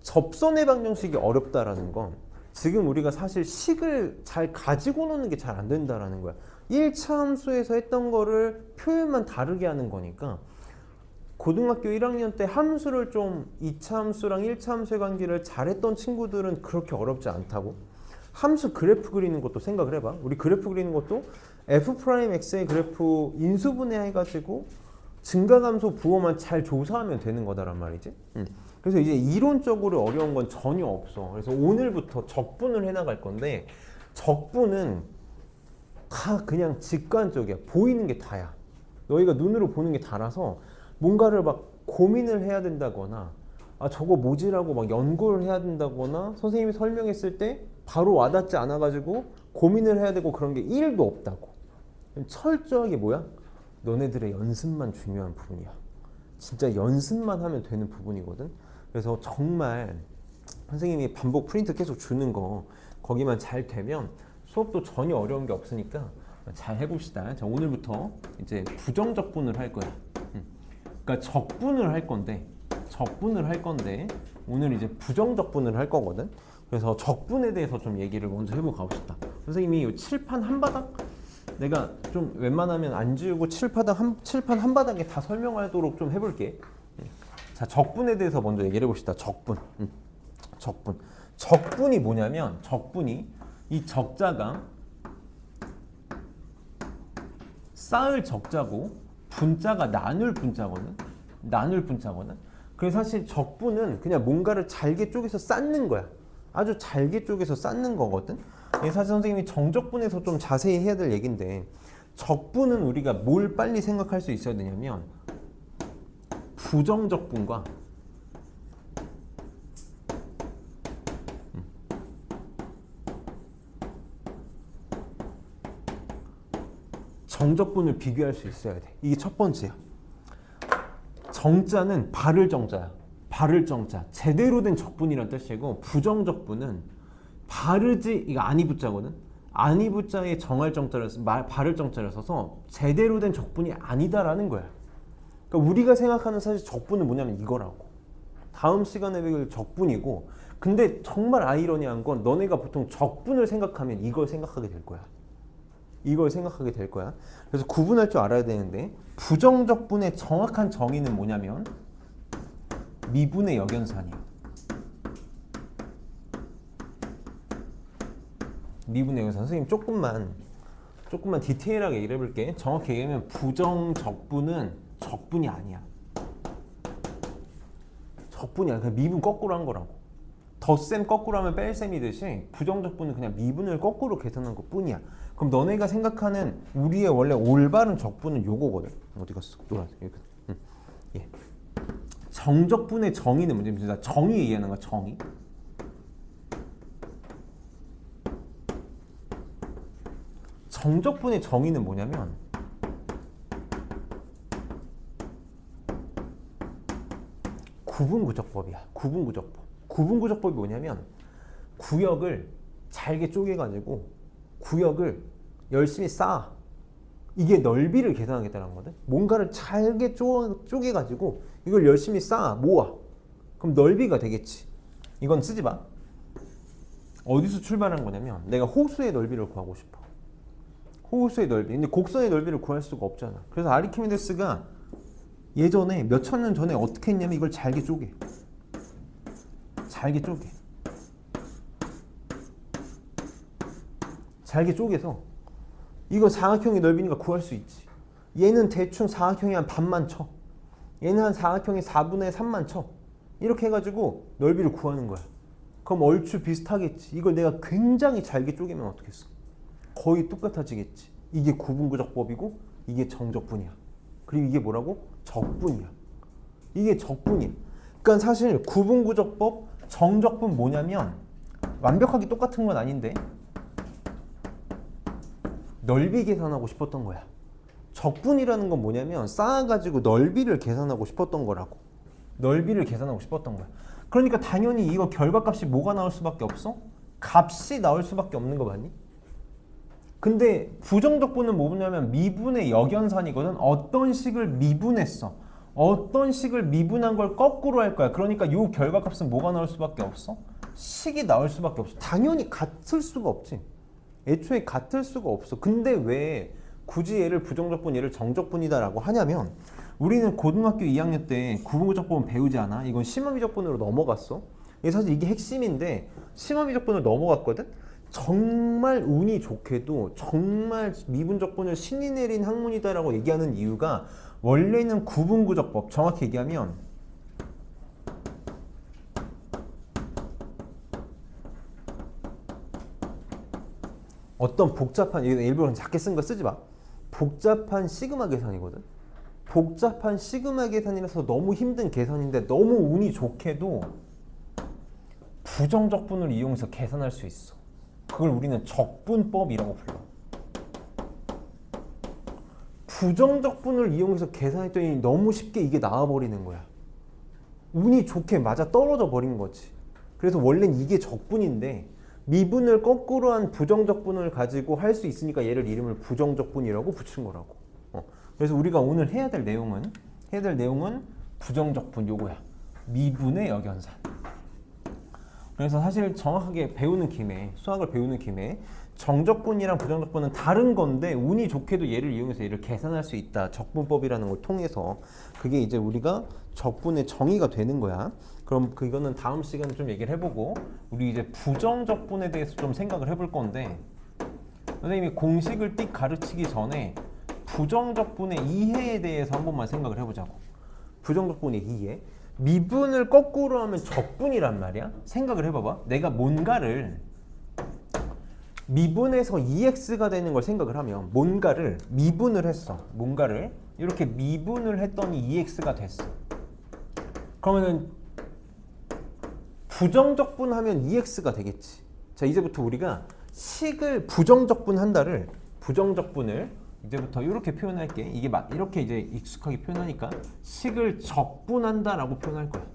접선의 방정식이 어렵다라는 건 지금 우리가 사실 식을 잘 가지고 노는 게 잘 안 된다라는 거야. 1차 함수에서 했던 거를 표현만 다르게 하는 거니까 고등학교 1학년 때 함수를 좀 2차 함수랑 1차 함수의 관계를 잘했던 친구들은 그렇게 어렵지 않다고. 함수 그래프 그리는 것도 생각을 해봐. 우리 그래프 그리는 것도 f'x의 그래프 인수분해 해가지고 증가감소 부호만 잘 조사하면 되는 거다란 말이지. 그래서 이제 이론적으로 어려운 건 전혀 없어. 그래서 오늘부터 적분을 해나갈 건데 적분은 다 그냥 직관적이야. 보이는 게 다야. 너희가 눈으로 보는 게 다라서 뭔가를 막 고민을 해야 된다거나 저거 뭐지라고 막 연구를 해야 된다거나 선생님이 설명했을 때 바로 와닿지 않아가지고 고민을 해야 되고 그런 게 1도 없다고. 철저하게 뭐야? 너네들의 연습만 중요한 부분이야. 진짜 연습만 하면 되는 부분이거든. 그래서 정말 선생님이 반복 프린트 계속 주는 거 거기만 잘 되면 수업도 전혀 어려운 게 없으니까 잘 해봅시다. 자, 오늘부터 이제 부정적분을 할 거야. 그러니까 적분을 할 건데 오늘 이제 부정적분을 할 거거든. 그래서 적분에 대해서 좀 얘기를 먼저 해보고 가봅시다. 선생님이 이 칠판 한 바닥 내가 좀 웬만하면 안 지우고 칠판 한 바닥에 다 설명하도록 좀 해볼게. 자, 적분에 대해서 먼저 얘기를 해봅시다. 적분이 뭐냐면 이 적자가 쌓을 적자고 분자가 나눌 분자거든. 그래서 사실 적분은 그냥 뭔가를 잘게 쪼개서 쌓는 거야. 아주 잘게 쪼개서 쌓는 거거든. 사실 선생님이 정적분에서 좀 자세히 해야 될 얘기인데 적분은 우리가 뭘 빨리 생각할 수 있어야 되냐면 부정적분과 정적분을 비교할 수 있어야 돼. 이게 첫 번째야. 정자는 바를 정자야. 제대로 된 적분이란 뜻이고 부정적분은 바르지 이거 아니부자거든. 아니부자에 바를 정자를 써서 제대로 된 적분이 아니다라는 거야. 그러니까 우리가 생각하는 사실 적분은 뭐냐면 이거라고. 다음 시간에 배울 적분이고 근데 정말 아이러니한 건 너네가 보통 적분을 생각하면 이걸 생각하게 될 거야. 그래서 구분할 줄 알아야 되는데 부정적분의 정확한 정의는 뭐냐면 미분의 역연산이야. 선생님 조금만 디테일하게 얘기해 볼게. 정확히 얘기하면 부정적분은 적분이 아니야. 그냥 미분 거꾸로 한 거라고. 덧셈 거꾸로 하면 뺄셈이듯이 부정적분은 그냥 미분을 거꾸로 계산한 것 뿐이야. 그럼 너네가 생각하는 우리의 원래 올바른 적분은 요거거든. 어디 갔어? 노란색. 여기. 예. 정적분의 정의는 뭐냐면 정의 얘기하는 거야. 정의. 정적분의 정의는 뭐냐면 구분구적법이야. 구분구적법이 뭐냐면 구역을 잘게 쪼개가지고 구역을 열심히 쌓아. 이게 넓이를 계산하겠다는 거거든. 뭔가를 잘게 쪼개가지고 이걸 열심히 쌓아 모아. 그럼 넓이가 되겠지. 이건 쓰지 마. 어디서 출발한 거냐면 내가 호수의 넓이를 구하고 싶어. 호수의 넓이. 근데 곡선의 넓이를 구할 수가 없잖아. 그래서 아르키메데스가 예전에 몇 천 년 전에 어떻게 했냐면 이걸 잘게 쪼개. 잘게 쪼개서 이거 사각형의 넓이니까 구할 수 있지. 얘는 대충 사각형이 한 반만 쳐. 얘는 한 사각형의 4분의 3만 쳐. 이렇게 해가지고 넓이를 구하는 거야. 그럼 얼추 비슷하겠지. 이걸 내가 굉장히 잘게 쪼개면 어떻겠어? 거의 똑같아지겠지. 이게 구분구적법이고 이게 정적분이야. 그리고 이게 뭐라고? 적분이야. 이게 적분이야. 그러니까 사실 구분구적법, 정적분 뭐냐면 완벽하게 똑같은 건 아닌데 넓이 계산하고 싶었던 거야. 적분이라는 건 뭐냐면 쌓아가지고 넓이를 계산하고 싶었던 거라고. 그러니까 당연히 이거 결과값이 뭐가 나올 수밖에 없어? 값이 나올 수밖에 없는 거 맞니? 근데 부정적분은 뭐냐면 미분의 역연산이거든. 어떤 식을 미분했어. 어떤 식을 미분한 걸 거꾸로 할 거야. 그러니까 이 결과값은 뭐가 나올 수밖에 없어? 식이 나올 수밖에 없어. 당연히 같을 수가 없지. 애초에 같을 수가 없어. 근데 왜 굳이 얘를 부정적분, 얘를 정적분이다라고 하냐면 우리는 고등학교 2학년 때 구분구적분 배우지 않아? 이건 심화미적분으로 넘어갔어. 사실 이게 핵심인데 심화미적분을 넘어갔거든? 정말 운이 좋게도 정말 미분적분을 신이 내린 학문이다라고 얘기하는 이유가 원래는 구분구적법, 정확히 얘기하면 어떤 복잡한, 일부러 작게 쓴 거 쓰지 마. 복잡한 시그마 계산이거든. 복잡한 시그마 계산이라서 너무 힘든 계산인데 너무 운이 좋게도 부정적분을 이용해서 계산할 수 있어. 그걸 우리는 적분법이라고 불러. 부정적분을 이용해서 계산했더니 너무 쉽게 이게 나와버리는 거야. 운이 좋게 맞아 떨어져 버린 거지. 그래서 원래는 이게 적분인데 미분을 거꾸로 한 부정적분을 가지고 할 수 있으니까 얘를 이름을 부정적분이라고 붙인 거라고. 그래서 우리가 오늘 해야 될 내용은 부정적분 요거야. 미분의 역연산. 그래서 사실 정확하게 배우는 김에 수학을 배우는 김에 정적분이랑 부정적분은 다른 건데 운이 좋게도 얘를 이용해서 얘를 계산할 수 있다. 적분법이라는 걸 통해서 그게 이제 우리가 적분의 정의가 되는 거야. 그럼 그거는 다음 시간에 좀 얘기를 해보고 우리 이제 부정적분에 대해서 좀 생각을 해볼 건데 선생님이 공식을 띡 가르치기 전에 부정적분의 이해에 대해서 한 번만 생각을 해보자고. 부정적분의 이해. 미분을 거꾸로 하면 적분이란 말이야. 생각을 해봐봐. 내가 뭔가를 미분에서 2x가 되는 걸 생각을 하면 뭔가를 미분을 했어. 뭔가를 이렇게 미분을 했더니 2x가 됐어. 그러면은 부정적분하면 2x가 되겠지. 자, 이제부터 우리가 식을 부정적분한다를 부정적분을 이제부터 이렇게 표현할게. 이게 이렇게 이제 익숙하게 표현하니까 식을 적분한다라고 표현할 거야.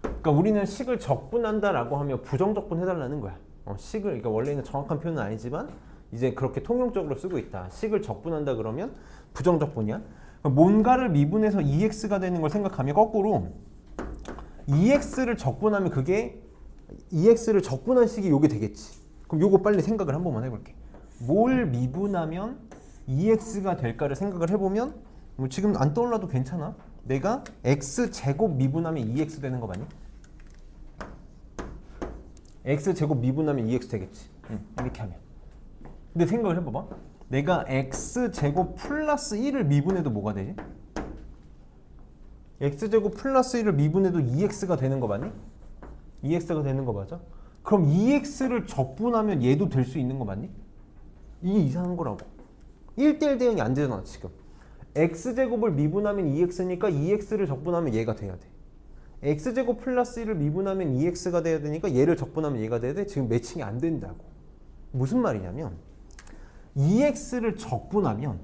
그러니까 우리는 식을 적분한다라고 하면 부정적분 해달라는 거야. 식을 그러니까 원래는 정확한 표현은 아니지만 이제 그렇게 통용적으로 쓰고 있다. 식을 적분한다 그러면 부정적분이야. 그러니까 뭔가를 미분해서 2x가 되는 걸 생각하면 거꾸로 2x를 적분하면 그게 2x를 적분한 식이 요게 되겠지. 그럼 요거 빨리 생각을 한 번만 해볼게. 뭘 미분하면 2x가 될까를 생각을 해보면 뭐 지금 안 떠올라도 괜찮아. 내가 x제곱 미분하면 2x 되는 거 맞니? x제곱 미분하면 2x 되겠지. 이렇게 하면. 근데 생각을 해봐봐. 내가 x제곱 플러스 1을 미분해도 뭐가 되지? x제곱 플러스 1을 미분해도 2x가 되는 거 맞니? 2x가 되는 거 맞아? 그럼 2x를 적분하면 얘도 될 수 있는 거 맞니? 이게 이상한 거라고. 1대1 대응이 안 되잖아 지금. x제곱을 미분하면 2x니까 2x를 적분하면 얘가 돼야 돼. x제곱 플러스 1을 미분하면 2x가 돼야 되니까 얘를 적분하면 얘가 돼야 돼. 지금 매칭이 안 된다고. 무슨 말이냐면 2x를 적분하면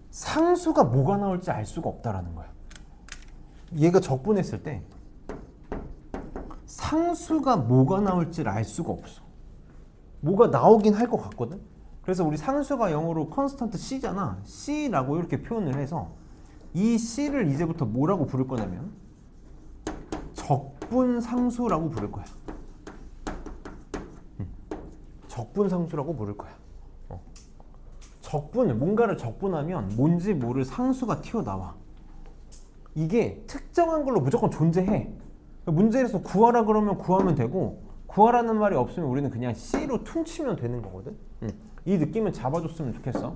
상수가 뭐가 나올지 알 수가 없다라는 거야. 얘가 적분했을 때 상수가 뭐가 나올지를 알 수가 없어. 뭐가 나오긴 할 것 같거든. 그래서 우리 상수가 영어로 컨스턴트 c잖아. c라고 이렇게 표현을 해서 이 c를 이제부터 뭐라고 부를 거냐면 적분상수라고 부를 거야. 적분상수라고 부를 거야. 뭔가를 적분하면 뭔지 모를 상수가 튀어나와. 이게 특정한 걸로 무조건 존재해. 문제에서 구하라 그러면 구하면 되고 구하라는 말이 없으면 우리는 그냥 C로 퉁치면 되는 거거든. 이 느낌은 잡아줬으면 좋겠어.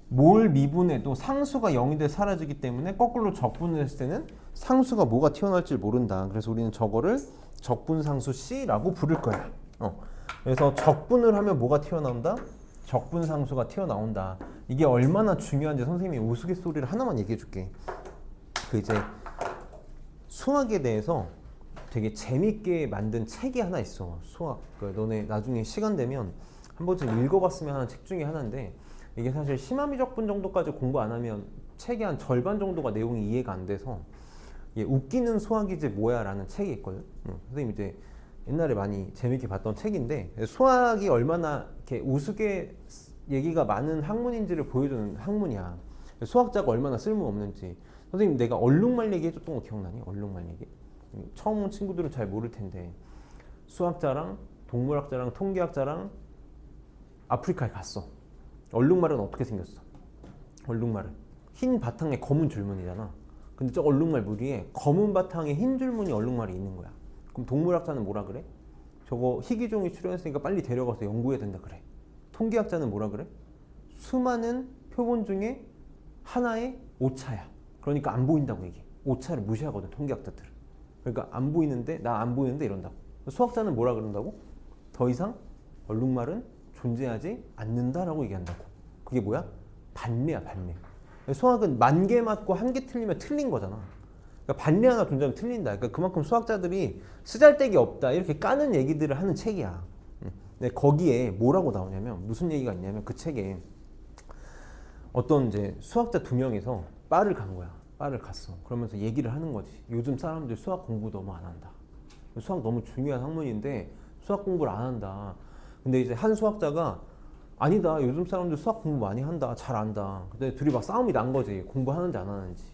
뭘 미분해도 상수가 0이 돼 사라지기 때문에 거꾸로 적분을 했을 때는 상수가 뭐가 튀어나올지 모른다. 그래서 우리는 저거를 적분상수 C라고 부를 거야. 그래서 적분을 하면 뭐가 튀어나온다? 적분상수가 튀어나온다. 이게 얼마나 중요한지 선생님이 우스갯소리를 하나만 얘기해 줄게. 그 이제 수학에 대해서 되게 재밌게 만든 책이 하나 있어. 수학. 너네 나중에 시간 되면 한 번쯤 읽어봤으면 하는 책 중에 하나인데 이게 사실 심화미적분 정도까지 공부 안 하면 책의 한 절반 정도가 내용이 이해가 안 돼서 웃기는 수학이지 뭐야 라는 책이 있거든. 선생님 이제 옛날에 많이 재밌게 봤던 책인데 수학이 얼마나 이렇게 우스개 얘기가 많은 학문인지를 보여주는 학문이야. 수학자가 얼마나 쓸모없는지. 선생님 내가 얼룩말 얘기 해줬던 거 기억나니? 얼룩말 얘기. 처음 온 친구들은 잘 모를 텐데 수학자랑 동물학자랑 통계학자랑 아프리카에 갔어. 얼룩말은 어떻게 생겼어? 얼룩말은 흰 바탕에 검은 줄무늬잖아. 근데 저 얼룩말 무리에 검은 바탕에 흰 줄무늬 얼룩말이 있는 거야. 그럼 동물학자는 뭐라 그래? 저거 희귀종이 출현했으니까 빨리 데려가서 연구해야 된다 그래. 통계학자는 뭐라 그래? 수많은 표본 중에 하나의 오차야. 그러니까 안 보인다고 얘기해. 오차를 무시하거든 통계학자들은. 그러니까 안 보이는데 나 안 보이는데 이런다고. 수학자는 뭐라 그런다고? 더 이상 얼룩말은 존재하지 않는다라고 얘기한다고. 그게 뭐야? 반례야, 반례. 수학은 만 개 맞고 한 개 틀리면 틀린 거잖아. 그러니까 반례 하나 존재하면 틀린다. 그러니까 그만큼 수학자들이 쓰잘데기 없다 이렇게 까는 얘기들을 하는 책이야. 근데 거기에 뭐라고 나오냐면 무슨 얘기가 있냐면 그 책에 어떤 이제 수학자 두 명이서 바를 간 거야. 바를 갔어. 그러면서 얘기를 하는 거지. 요즘 사람들 수학 공부 너무 안 한다. 수학 너무 중요한 학문인데 수학 공부를 안 한다. 근데 이제 한 수학자가 아니다. 요즘 사람들 수학 공부 많이 한다. 잘 안다. 근데 둘이 막 싸움이 난 거지. 공부하는지 안 하는지.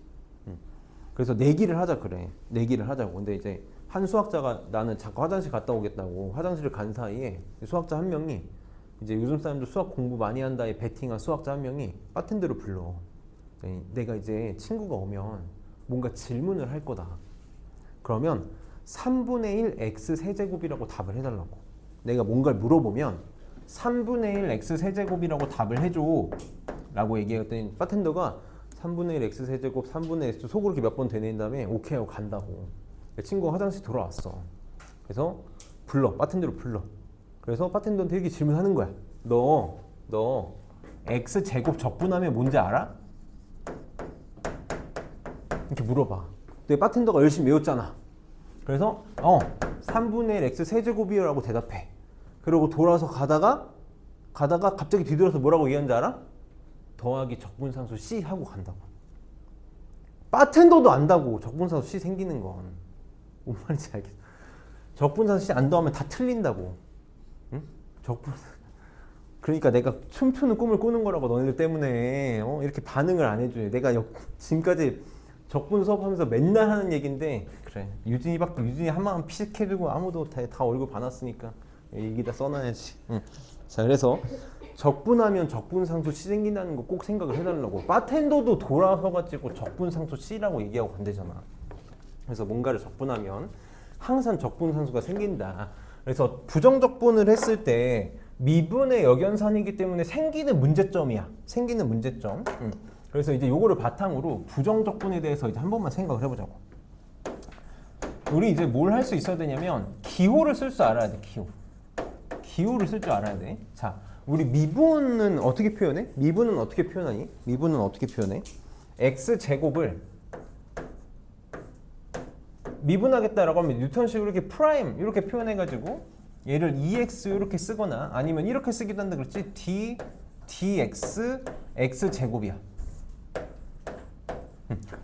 그래서 내기를 하자 그래. 내기를 하자고. 근데 이제 한 수학자가 나는 잠깐 화장실 갔다 오겠다고 화장실을 간 사이에 수학자 한 명이 이제 요즘 사람들 수학 공부 많이 한다에 베팅한 수학자 한 명이 바텐더를 불러. 내가 이제 친구가 오면 뭔가 질문을 할 거다. 그러면 3분의 1 x 세제곱이라고 답을 해달라고. 내가 뭔가를 물어보면 3분의 1 x 세제곱이라고 답을 해줘 라고 얘기했더니 바텐더가 3분의 1 x 세제곱 3분의 1 속으로 이렇게 몇 번 되뇌인 다음에 오케이 하고 간다고. 친구가 화장실 돌아왔어. 그래서 불러. 바텐더를 불러. 그래서 바텐더한테 이렇게 질문하는 거야. 너 x 제곱 적분하면 뭔지 알아? 이렇게 물어봐. 근데 바텐더가 열심히 외웠잖아. 그래서 3분의 1 x 세제곱이라고 대답해. 그리고 돌아서 가다가 갑자기 뒤돌아서 뭐라고 얘기하는지 알아? 더하기 적분상수 C 하고 간다고. 바텐더도 안다고. 적분상수 C 생기는 건. 뭔 말인지 알겠어. 적분상수 C 안 더하면 다 틀린다고. 응? 그러니까 내가 춤추는 꿈을 꾸는 거라고 너네들 때문에 이렇게 반응을 안 해줘. 내가 지금까지 적분 수업하면서 맨날 하는 얘기인데 그래. 유진이 한마음 피식해주고 아무도 다 얼굴 봐놨으니까 여기다 써놔야지. 응. 자, 그래서 적분하면 적분상수 C 생긴다는 거 꼭 생각을 해달라고. 바텐더도 돌아서가지고 적분상수 C라고 얘기하고 간대잖아. 그래서 뭔가를 적분하면 항상 적분상수가 생긴다. 그래서 부정적분을 했을 때 미분의 역연산이기 때문에 생기는 문제점이야. 생기는 문제점. 그래서 이제 요거를 바탕으로 부정적분에 대해서 이제 한 번만 생각을 해보자고. 우리 이제 뭘 할 수 있어야 되냐면 기호를 쓸 줄 알아야 돼. 기호를 쓸 줄 알아야 돼. 자, 우리 미분은 어떻게 표현해? 미분은 어떻게 표현하니? 미분은 어떻게 표현해? x 제곱을 미분하겠다라고 하면 뉴턴식으로 이렇게 프라임 이렇게 표현해가지고 얘를 2x 이렇게 쓰거나 아니면 이렇게 쓰기도 한다 그랬지. dx x 제곱이야.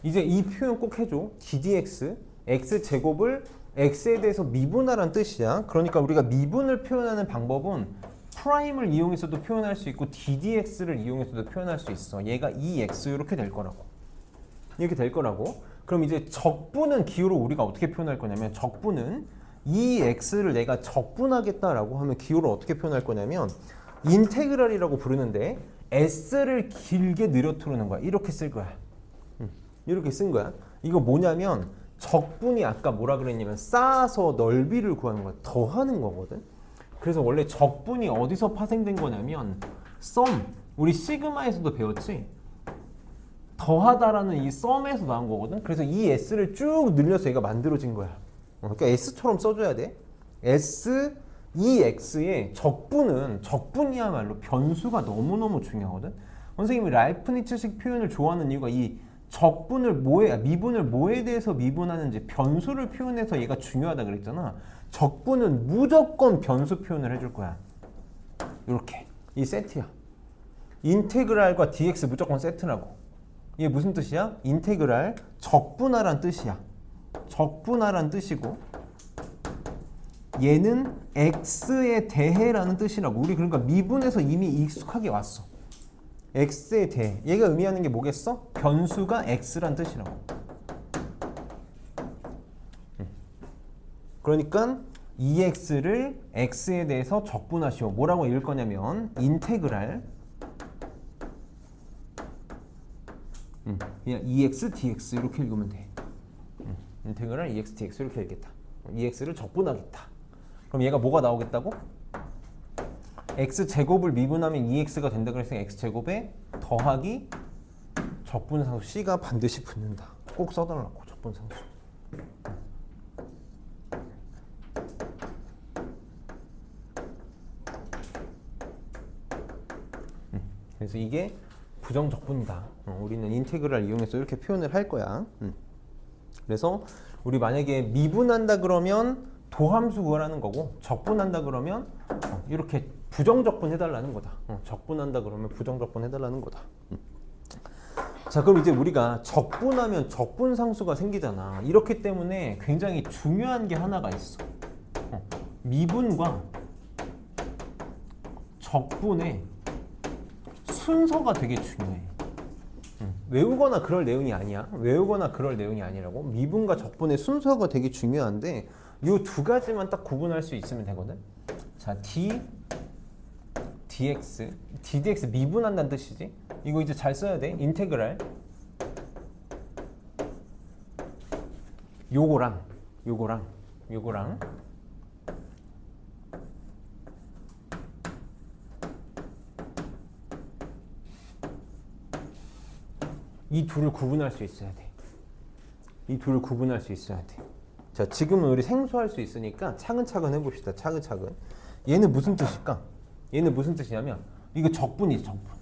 이제 이 표현 꼭 해줘. ddx x 제곱을 x에 대해서 미분하라는 뜻이야. 그러니까 우리가 미분을 표현하는 방법은 프라임을 이용해서도 표현할 수 있고 ddx를 이용해서도 표현할 수 있어. 얘가 2x 이렇게 될 거라고. 이렇게 될 거라고. 그럼 이제 적분은 기호로 우리가 어떻게 표현할 거냐면 적분은 2x를 내가 적분하겠다라고 하면 기호로 어떻게 표현할 거냐면 인테그랄이라고 부르는데 s를 길게 늘어뜨리는 거야. 이렇게 쓸 거야. 이렇게 쓴 거야. 이거 뭐냐면 적분이 아까 뭐라 그랬냐면 쌓아서 넓이를 구하는 거야. 더하는 거거든. 그래서 원래 적분이 어디서 파생된 거냐면 우리 시그마에서도 배웠지. 더하다라는 이 썸에서 나온 거거든. 그래서 이 s를 쭉 늘려서 얘가 만들어진 거야. 그러니까 s처럼 써줘야 돼. s 2x의 적분이야말로 변수가 너무너무 중요하거든. 선생님이 라이프니츠식 표현을 좋아하는 이유가 이 미분을 뭐에 대해서 미분하는지 변수를 표현해서 얘가 중요하다 그랬잖아. 적분은 무조건 변수 표현을 해줄 거야. 이렇게 이 세트야. 인테그랄과 dx 무조건 세트라고. 이게 무슨 뜻이야? 인테그랄 적분하란 뜻이야. 적분하란 뜻이고 얘는 x에 대해라는 뜻이라고. 우리 그러니까 미분에서 이미 익숙하게 왔어. x에 대해. 얘가 의미하는 게 뭐겠어? 변수가 x란 뜻이라고. 그러니까 2x를 x에 대해서 적분하시오. 뭐라고 읽을 거냐면 인테그랄 그냥 2x dx 이렇게 읽으면 돼. 인테그랄 2x dx 이렇게 읽겠다. 2x를 적분하겠다. 그럼 얘가 뭐가 나오겠다고? x제곱을 미분하면 2x가 된다 그랬으니까 x제곱에 더하기 적분상수 c가 반드시 붙는다. 꼭 써달라고 적분상수. 그래서 이게 부정적분이다. 우리는 인테그랄 이용해서 이렇게 표현을 할 거야. 그래서 우리 만약에 미분한다 그러면 도함수 구하라는 거고, 적분한다 그러면 이렇게 부정적분 해달라는 거다. 적분한다 그러면 부정적분 해달라는 거다. 자, 그럼 이제 우리가 적분하면 적분상수가 생기잖아. 이렇기 때문에 굉장히 중요한 게 하나가 있어. 미분과 적분의 순서가 되게 중요해. 외우거나 그럴 내용이 아니야. 외우거나 그럴 내용이 아니라고. 미분과 적분의 순서가 되게 중요한데 이 두 가지만 딱 구분할 수 있으면 되거든. 자, dx 미분한다는 뜻이지. 이거 이제 잘 써야 돼. 인테그랄 요거랑 이 둘을 구분할 수 있어야 돼. 이 둘을 구분할 수 있어야 돼. 자, 지금은 우리 생소할 수 있으니까 차근차근 해봅시다. 차근차근. 얘는 무슨 뜻일까? 얘는 무슨 뜻이냐면 이거 적분이지, 적분.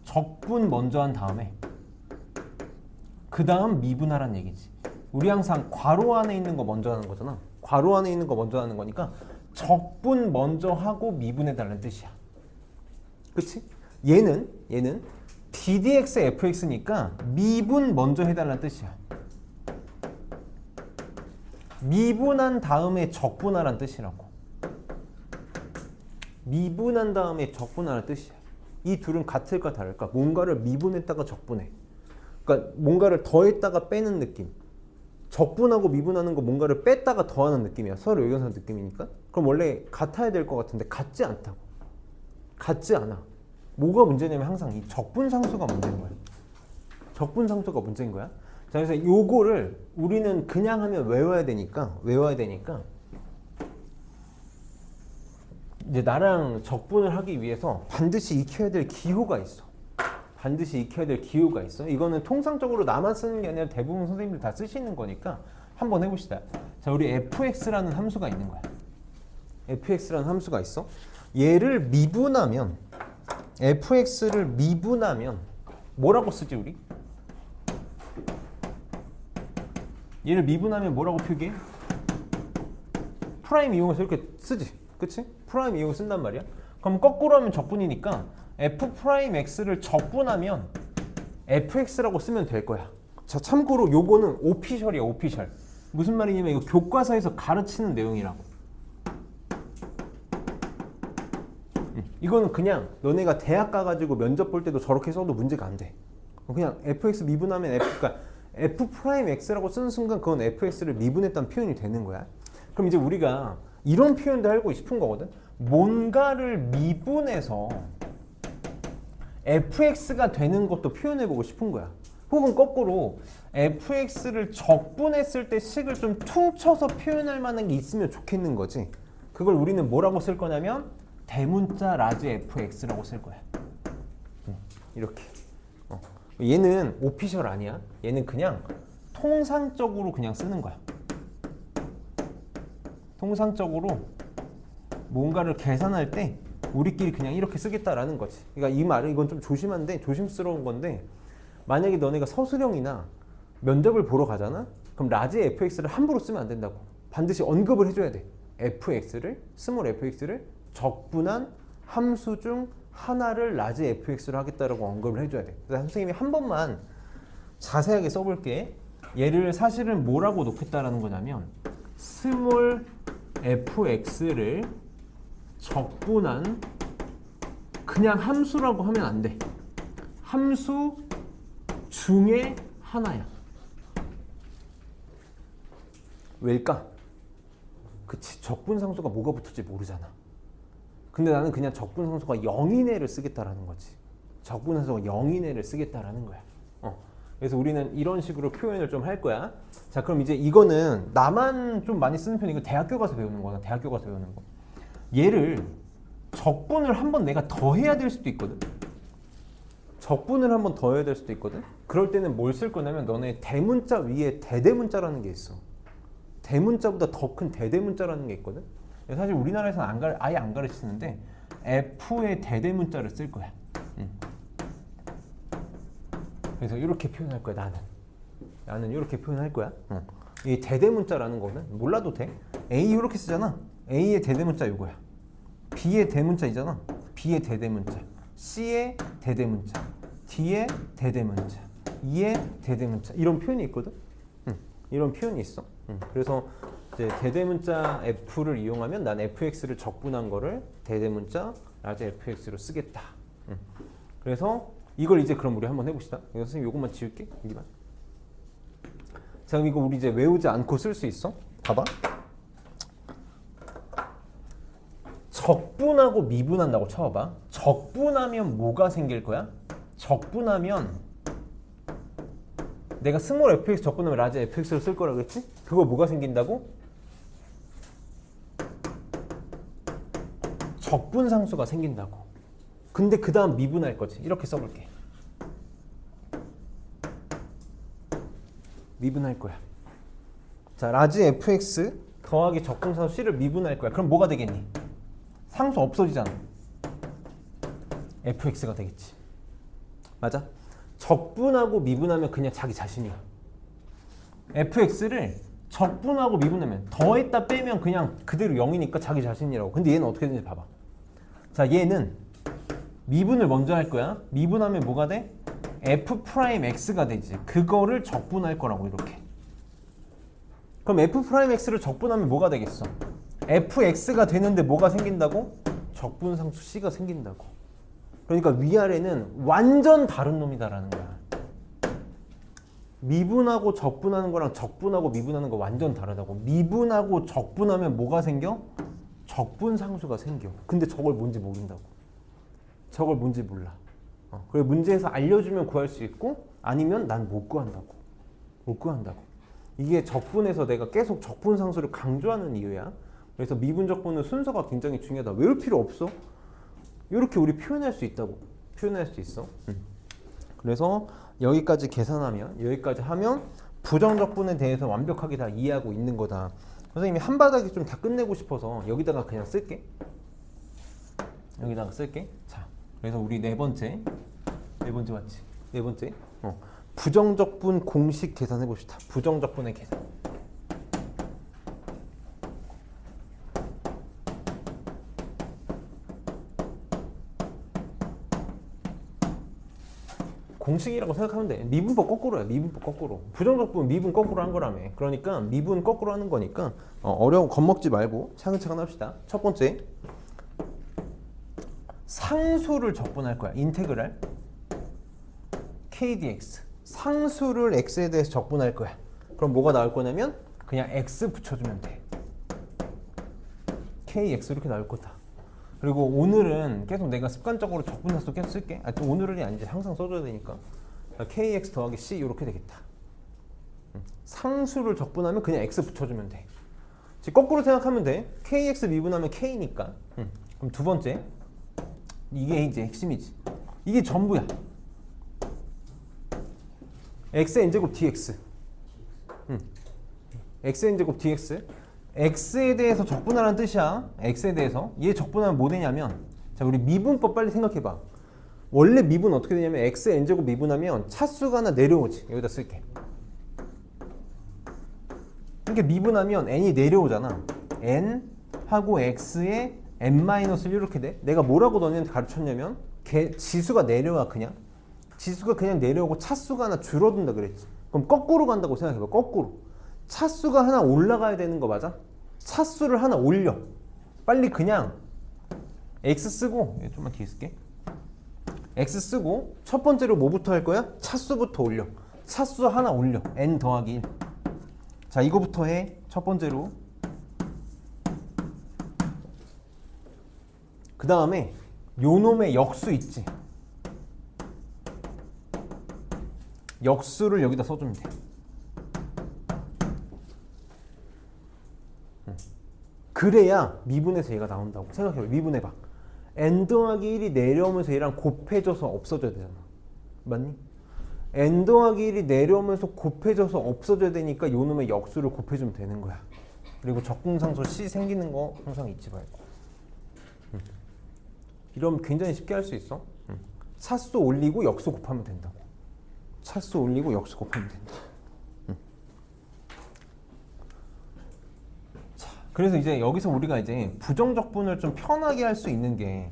적분 먼저 한 다음에 그 다음 미분하라는 얘기지. 우리 항상 괄호 안에 있는 거 먼저 하는 거잖아. 괄호 안에 있는 거 먼저 하는 거니까 적분 먼저 하고 미분해달라는 뜻이야. 그치? 얘는 ddx fx니까 미분 먼저 해달라는 뜻이야. 미분한 다음에 적분하라는 뜻이라고. 미분한 다음에 적분하라는 뜻이야. 이 둘은 같을까 다를까? 뭔가를 미분했다가 적분해. 그러니까 뭔가를 더했다가 빼는 느낌. 적분하고 미분하는 거 뭔가를 뺐다가 더하는 느낌이야. 서로 의견상 느낌이니까. 그럼 원래 같아야 될 것 같은데 같지 않다고. 같지 않아. 뭐가 문제냐면 항상 이 적분상수가 문제인 거야. 적분상수가 문제인 거야. 자, 그래서 요거를 우리는 그냥 하면 외워야 되니까 이제 나랑 적분을 하기 위해서 반드시 익혀야 될 기호가 있어. 이거는 통상적으로 나만 쓰는 게 아니라 대부분 선생님들 다 쓰시는 거니까 한번 해봅시다. 자, 우리 fx라는 함수가 있는 거야. fx라는 함수가 있어. 얘를 미분하면 fx를 미분하면 뭐라고 쓰지 우리? 얘를 미분하면 뭐라고 표기해? 프라임 이용해서 이렇게 쓰지. 그치? 프라임 이용해서 쓴단 말이야. 그럼 거꾸로 하면 적분이니까 f 프라임 x를 적분하면 fx라고 쓰면 될 거야. 자, 참고로 요거는 오피셜이야, 오피셜. 무슨 말이냐면 이거 교과서에서 가르치는 내용이라고. 이거는 그냥 너네가 대학 가가지고 면접 볼 때도 저렇게 써도 문제가 안 돼. 그냥 fx 미분하면 그러니까 f 프라임 x라고 쓰는 순간 그건 fx를 미분했다는 표현이 되는 거야. 그럼 이제 우리가 이런 표현도 알고 싶은 거거든. 뭔가를 미분해서 fx가 되는 것도 표현해보고 싶은 거야. 혹은 거꾸로 fx를 적분했을 때 식을 좀 퉁쳐서 표현할 만한 게 있으면 좋겠는 거지. 그걸 우리는 뭐라고 쓸 거냐면 대문자 라지 fx라고 쓸 거야. 이렇게. 얘는 오피셜 아니야. 얘는 그냥 통상적으로 그냥 쓰는 거야. 통상적으로 뭔가를 계산할 때 우리끼리 그냥 이렇게 쓰겠다라는 거지. 그러니까 이 말은 이건 좀 조심스러운 건데 만약에 너네가 서술형이나 면접을 보러 가잖아? 그럼 라지 fx를 함부로 쓰면 안 된다고. 반드시 언급을 해줘야 돼. 스몰 fx를 적분한 함수 중 하나를 라지 fx로 하겠다라고 언급을 해줘야 돼. 그래서 선생님이 한 번만 자세하게 써볼게. 얘를 사실은 뭐라고 놓겠다라는 거냐면 스몰 fx를 적분한 그냥 함수라고 하면 안 돼. 함수 중에 하나야. 왜일까? 그치, 적분상수가 뭐가 붙을지 모르잖아. 근데 나는 그냥 적분상수가 0 이내를 쓰겠다라는 거지. 적분상수가 0 이내를 쓰겠다라는 거야. 그래서 우리는 이런 식으로 표현을 좀 할 거야. 자, 그럼 이제 이거는 나만 좀 많이 쓰는 편이고 대학교 가서 배우는 거야. 대학교 가서 배우는 거. 얘를 적분을 한번 내가 더 해야 될 수도 있거든. 적분을 한번 더 해야 될 수도 있거든. 그럴 때는 뭘 쓸 거냐면 너네 대문자 위에 대대문자라는 게 있어. 대문자보다 더 큰 대대문자라는 게 있거든. 사실 우리나라에서는 아예 안 가르치는데 F의 대대문자를 쓸 거야. 그래서 이렇게 표현할 거야. 나는 이렇게 표현할 거야. 이 대대문자라는 거는 몰라도 돼. A 이렇게 쓰잖아. A의 대대문자 이거야. B의 대문자이잖아. B의 대대문자. C의 대대문자. D의 대대문자. E의 대대문자. 이런 표현이 있거든. 이런 표현이 있어. 그래서 이제 대대문자 F를 이용하면 난 fx를 적분한 거를 대대문자 라지 fx로 쓰겠다. 그래서 이걸 이제 그럼 우리 한번 해봅시다. 이거 선생님 요것만 지울게. 여기만. 자, 그럼 이거 우리 이제 외우지 않고 쓸 수 있어. 봐봐. 적분하고 미분한다고 쳐봐. 적분하면 뭐가 생길 거야? 적분하면 내가 스몰 fx 적분하면 라지 fx를 쓸 거라 그랬지? 그거 뭐가 생긴다고? 적분상수가 생긴다고. 근데 그 다음 미분할 거지. 이렇게 써볼게. 미분할 거야. 자, 라지 fx 더하기 적분상수 c를 미분할 거야. 그럼 뭐가 되겠니? 상수 없어지잖아. fx가 되겠지. 맞아? 적분하고 미분하면 그냥 자기 자신이야. fx를 적분하고 미분하면 더했다 빼면 그냥 그대로 0이니까 자기 자신이라고. 근데 얘는 어떻게 되는지 봐봐. 자, 얘는 미분을 먼저 할 거야. 미분하면 뭐가 돼? f'x가 되지. 그거를 적분할 거라고 이렇게. 그럼 f'x를 적분하면 뭐가 되겠어? fx가 되는데 뭐가 생긴다고? 적분상수 c가 생긴다고. 그러니까 위아래는 완전 다른 놈이다라는 거야. 미분하고 적분하는 거랑 적분하고 미분하는 거 완전 다르다고. 미분하고 적분하면 뭐가 생겨? 적분상수가 생겨. 근데 저걸 뭔지 모른다고. 저걸 뭔지 몰라. 그리고 문제에서 알려주면 구할 수 있고 아니면 난 못 구한다고. 못 구한다고. 이게 적분에서 내가 계속 적분상수를 강조하는 이유야. 그래서 미분 적분은 순서가 굉장히 중요하다. 외울 필요 없어. 이렇게 우리 표현할 수 있다고. 표현할 수 있어. 그래서 여기까지 계산하면, 여기까지 하면 부정적분에 대해서 완벽하게 다 이해하고 있는 거다. 선생님이 한 바닥에 좀 다 끝내고 싶어서 여기다가 그냥 쓸게. 여기다가 쓸게. 자, 그래서 우리 네 번째 맞지? 네 번째. 부정적분 공식 계산해 봅시다. 부정적분의 계산. 공식이라고 생각하면 돼. 미분법 거꾸로야. 미분법 거꾸로. 부정적분 미분 거꾸로 한 거라며. 그러니까 미분 거꾸로 하는 거니까 어려운 겁먹지 말고 차근차근 합시다. 첫 번째, 상수를 적분할 거야. 인테그랄 kdx. 상수를 x에 대해서 적분할 거야. 그럼 뭐가 나올 거냐면 그냥 x 붙여주면 돼. kx 이렇게 나올 거다. 그리고 오늘은 계속 내가 습관적으로 적분상수 계속 쓸게. 또 오늘은 아니지. 항상 써줘야 되니까. kx 더하기 c 이렇게 되겠다. 상수를 적분하면 그냥 x 붙여주면 돼. 지금 거꾸로 생각하면 돼. kx 미분하면 k니까. 그럼 두 번째. 이게 이제 핵심이지. 이게 전부야. xn제곱 dx. xn제곱 dx. x에 대해서 적분하라는 뜻이야. x에 대해서. 얘 적분하면 뭐 되냐면, 자, 우리 미분법 빨리 생각해봐. 원래 미분 어떻게 되냐면 xn제곱 미분하면 차수가 하나 내려오지. 여기다 쓸게. 이렇게 미분하면 n이 내려오잖아. n 하고 x에 n-1 이렇게 돼. 내가 뭐라고 너네한테 가르쳤냐면 지수가 내려와. 그냥 지수가 그냥 내려오고 차수가 하나 줄어든다 그랬지. 그럼 거꾸로 간다고 생각해봐. 거꾸로. 차수가 하나 올라가야 되는 거 맞아? 차수를 하나 올려. 빨리 그냥 x 쓰고, 좀만 뒤에 쓸게. x 쓰고 첫 번째로 뭐부터 할 거야? 차수부터 올려. 차수 하나 올려. n 더하기 1. 자, 이거부터 해. 첫 번째로. 그 다음에 요 놈의 역수 있지. 역수를 여기다 써주면 돼. 그래야 미분에서 얘가 나온다고. 생각해봐. 미분해봐. n 더하기 1이 내려오면서 얘랑 곱해져서 없어져야 되잖아. 맞니? n 더하기 1이 내려오면서 곱해져서 없어져야 되니까 요 놈의 역수를 곱해주면 되는 거야. 그리고 적분상수 c 생기는 거 항상 잊지 말고. 이러면 굉장히 쉽게 할 수 있어. 차수 올리고 역수 곱하면 된다고. 차수 올리고 역수 곱하면 된다. 자, 그래서 이제 여기서 우리가 이제 부정적분을 좀 편하게 할 수 있는 게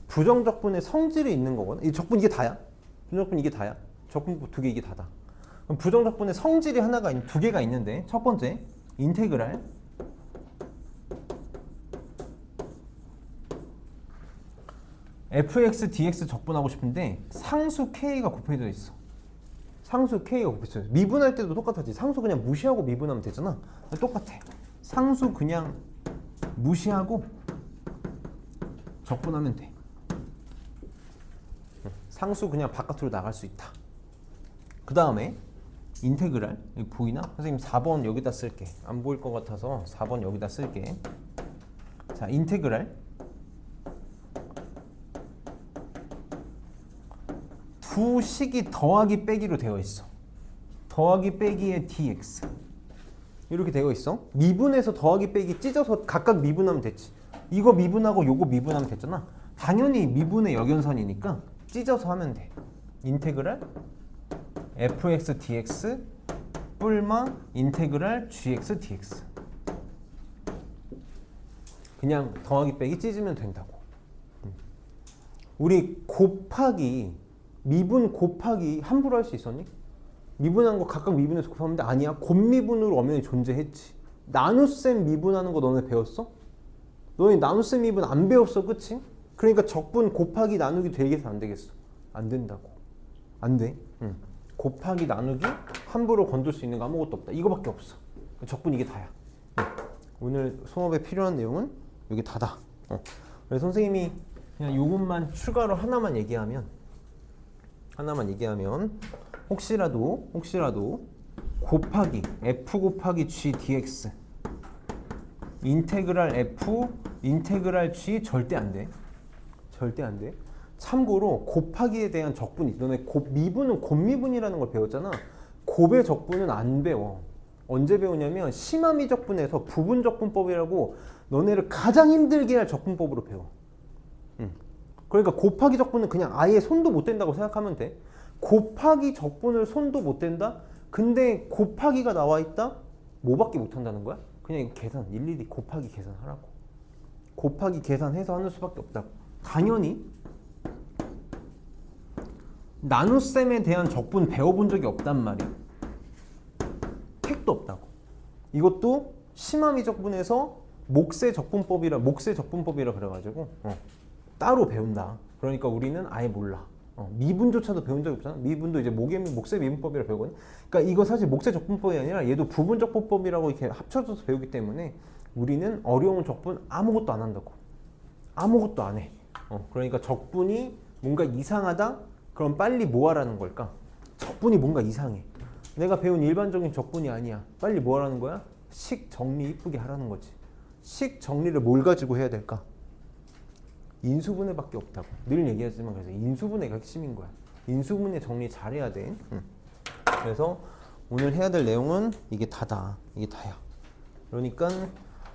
부정적분의 성질이 있는 거거든. 이 적분 이게 다야. 부정적분 이게 다야. 적분 두 개 이게 다다. 그럼 부정적분의 성질이 두 개가 있는데 첫 번째 인테그랄 fx dx 적분하고 싶은데 상수 k가 곱해져 있어. 상수 k가 곱해져 있어. 미분할 때도 똑같았지. 상수 그냥 무시하고 미분하면 되잖아. 똑같아. 상수 그냥 무시하고 적분하면 돼. 상수 그냥 바깥으로 나갈 수 있다. 그 다음에 인테그랄 여기 보이나? 선생님 4번 여기다 쓸게. 안 보일 것 같아서 4번 여기다 쓸게. 자, 인테그랄 두 식이 더하기 빼기로 되어 있어. 더하기 빼기의 dx 이렇게 되어 있어. 미분에서 더하기 빼기 찢어서 각각 미분하면 됐지. 이거 미분하고 요거 미분하면 됐잖아. 당연히 미분의 역연선이니까 찢어서 하면 돼. 인테그랄 fx dx 뿔마 인테그랄 gx dx 그냥 더하기 빼기 찢으면 된다고. 우리 곱하기 미분 곱하기 함부로 할 수 있었니? 미분한 거 각각 미분해서 곱하면 돼? 아니야. 곱미분으로 엄연히 존재했지. 나눗셈 미분하는 거 너네 배웠어? 너네 나눗셈 미분 안 배웠어, 그치? 그러니까 적분 곱하기 나누기 되겠어, 안 되겠어? 안 된다고. 안 돼. 곱하기 나누기 함부로 건들 수 있는 거 아무것도 없다. 이거밖에 없어. 적분 이게 다야. 오늘 수업에 필요한 내용은 여기 다다. 그래서 선생님이 그냥 요것만 추가로 하나만 얘기하면 혹시라도 곱하기 f 곱하기 g dx 인테그랄 f 인테그랄 g 절대 안 돼. 절대 안 돼. 참고로 곱하기에 대한 적분이 너네 미분은 곱미분이라는 걸 배웠잖아. 곱의 적분은 안 배워. 언제 배우냐면 심화미적분에서 부분적분법이라고 너네를 가장 힘들게 할 적분법으로 배워. 그러니까 곱하기 적분은 그냥 아예 손도 못 댄다고 생각하면 돼. 곱하기 적분을 손도 못 댄다? 근데 곱하기가 나와 있다? 뭐밖에 못 한다는 거야? 그냥 이거 계산, 일일이 곱하기 계산하라고. 곱하기 계산해서 하는 수밖에 없다고. 당연히 나눗셈에 대한 적분 배워본 적이 없단 말이야. 택도 없다고. 이것도 심화미적분에서 목세 적분법이라 그래가지고 따로 배운다. 그러니까 우리는 아예 몰라. 미분조차도 배운 적이 없잖아. 미분도 이제 목세 미분법이라 배우거든. 그러니까 이거 사실 목세 적분법이 아니라 얘도 부분적분법이라고 이렇게 합쳐져서 배우기 때문에 우리는 어려운 적분 아무것도 안 한다고. 아무것도 안 해. 그러니까 적분이 뭔가 이상하다? 그럼 빨리 뭐 하라는 걸까? 적분이 뭔가 이상해. 내가 배운 일반적인 적분이 아니야. 빨리 뭐 하라는 거야? 식 정리 이쁘게 하라는 거지. 식 정리를 뭘 가지고 해야 될까? 인수분해밖에 없다고. 늘 얘기하지만 그래서 인수분해가 핵심인 거야. 인수분해 정리 잘해야 돼. 그래서 오늘 해야 될 내용은 이게 다다. 이게 다야. 그러니까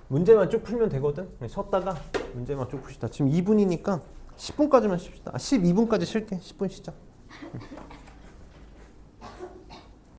문제만 쭉 풀면 되거든. 쉬었다가 문제만 쭉 푸시다. 지금 2분이니까 10분까지만 쉽시다. 12분까지 쉴게. 10분 쉬자.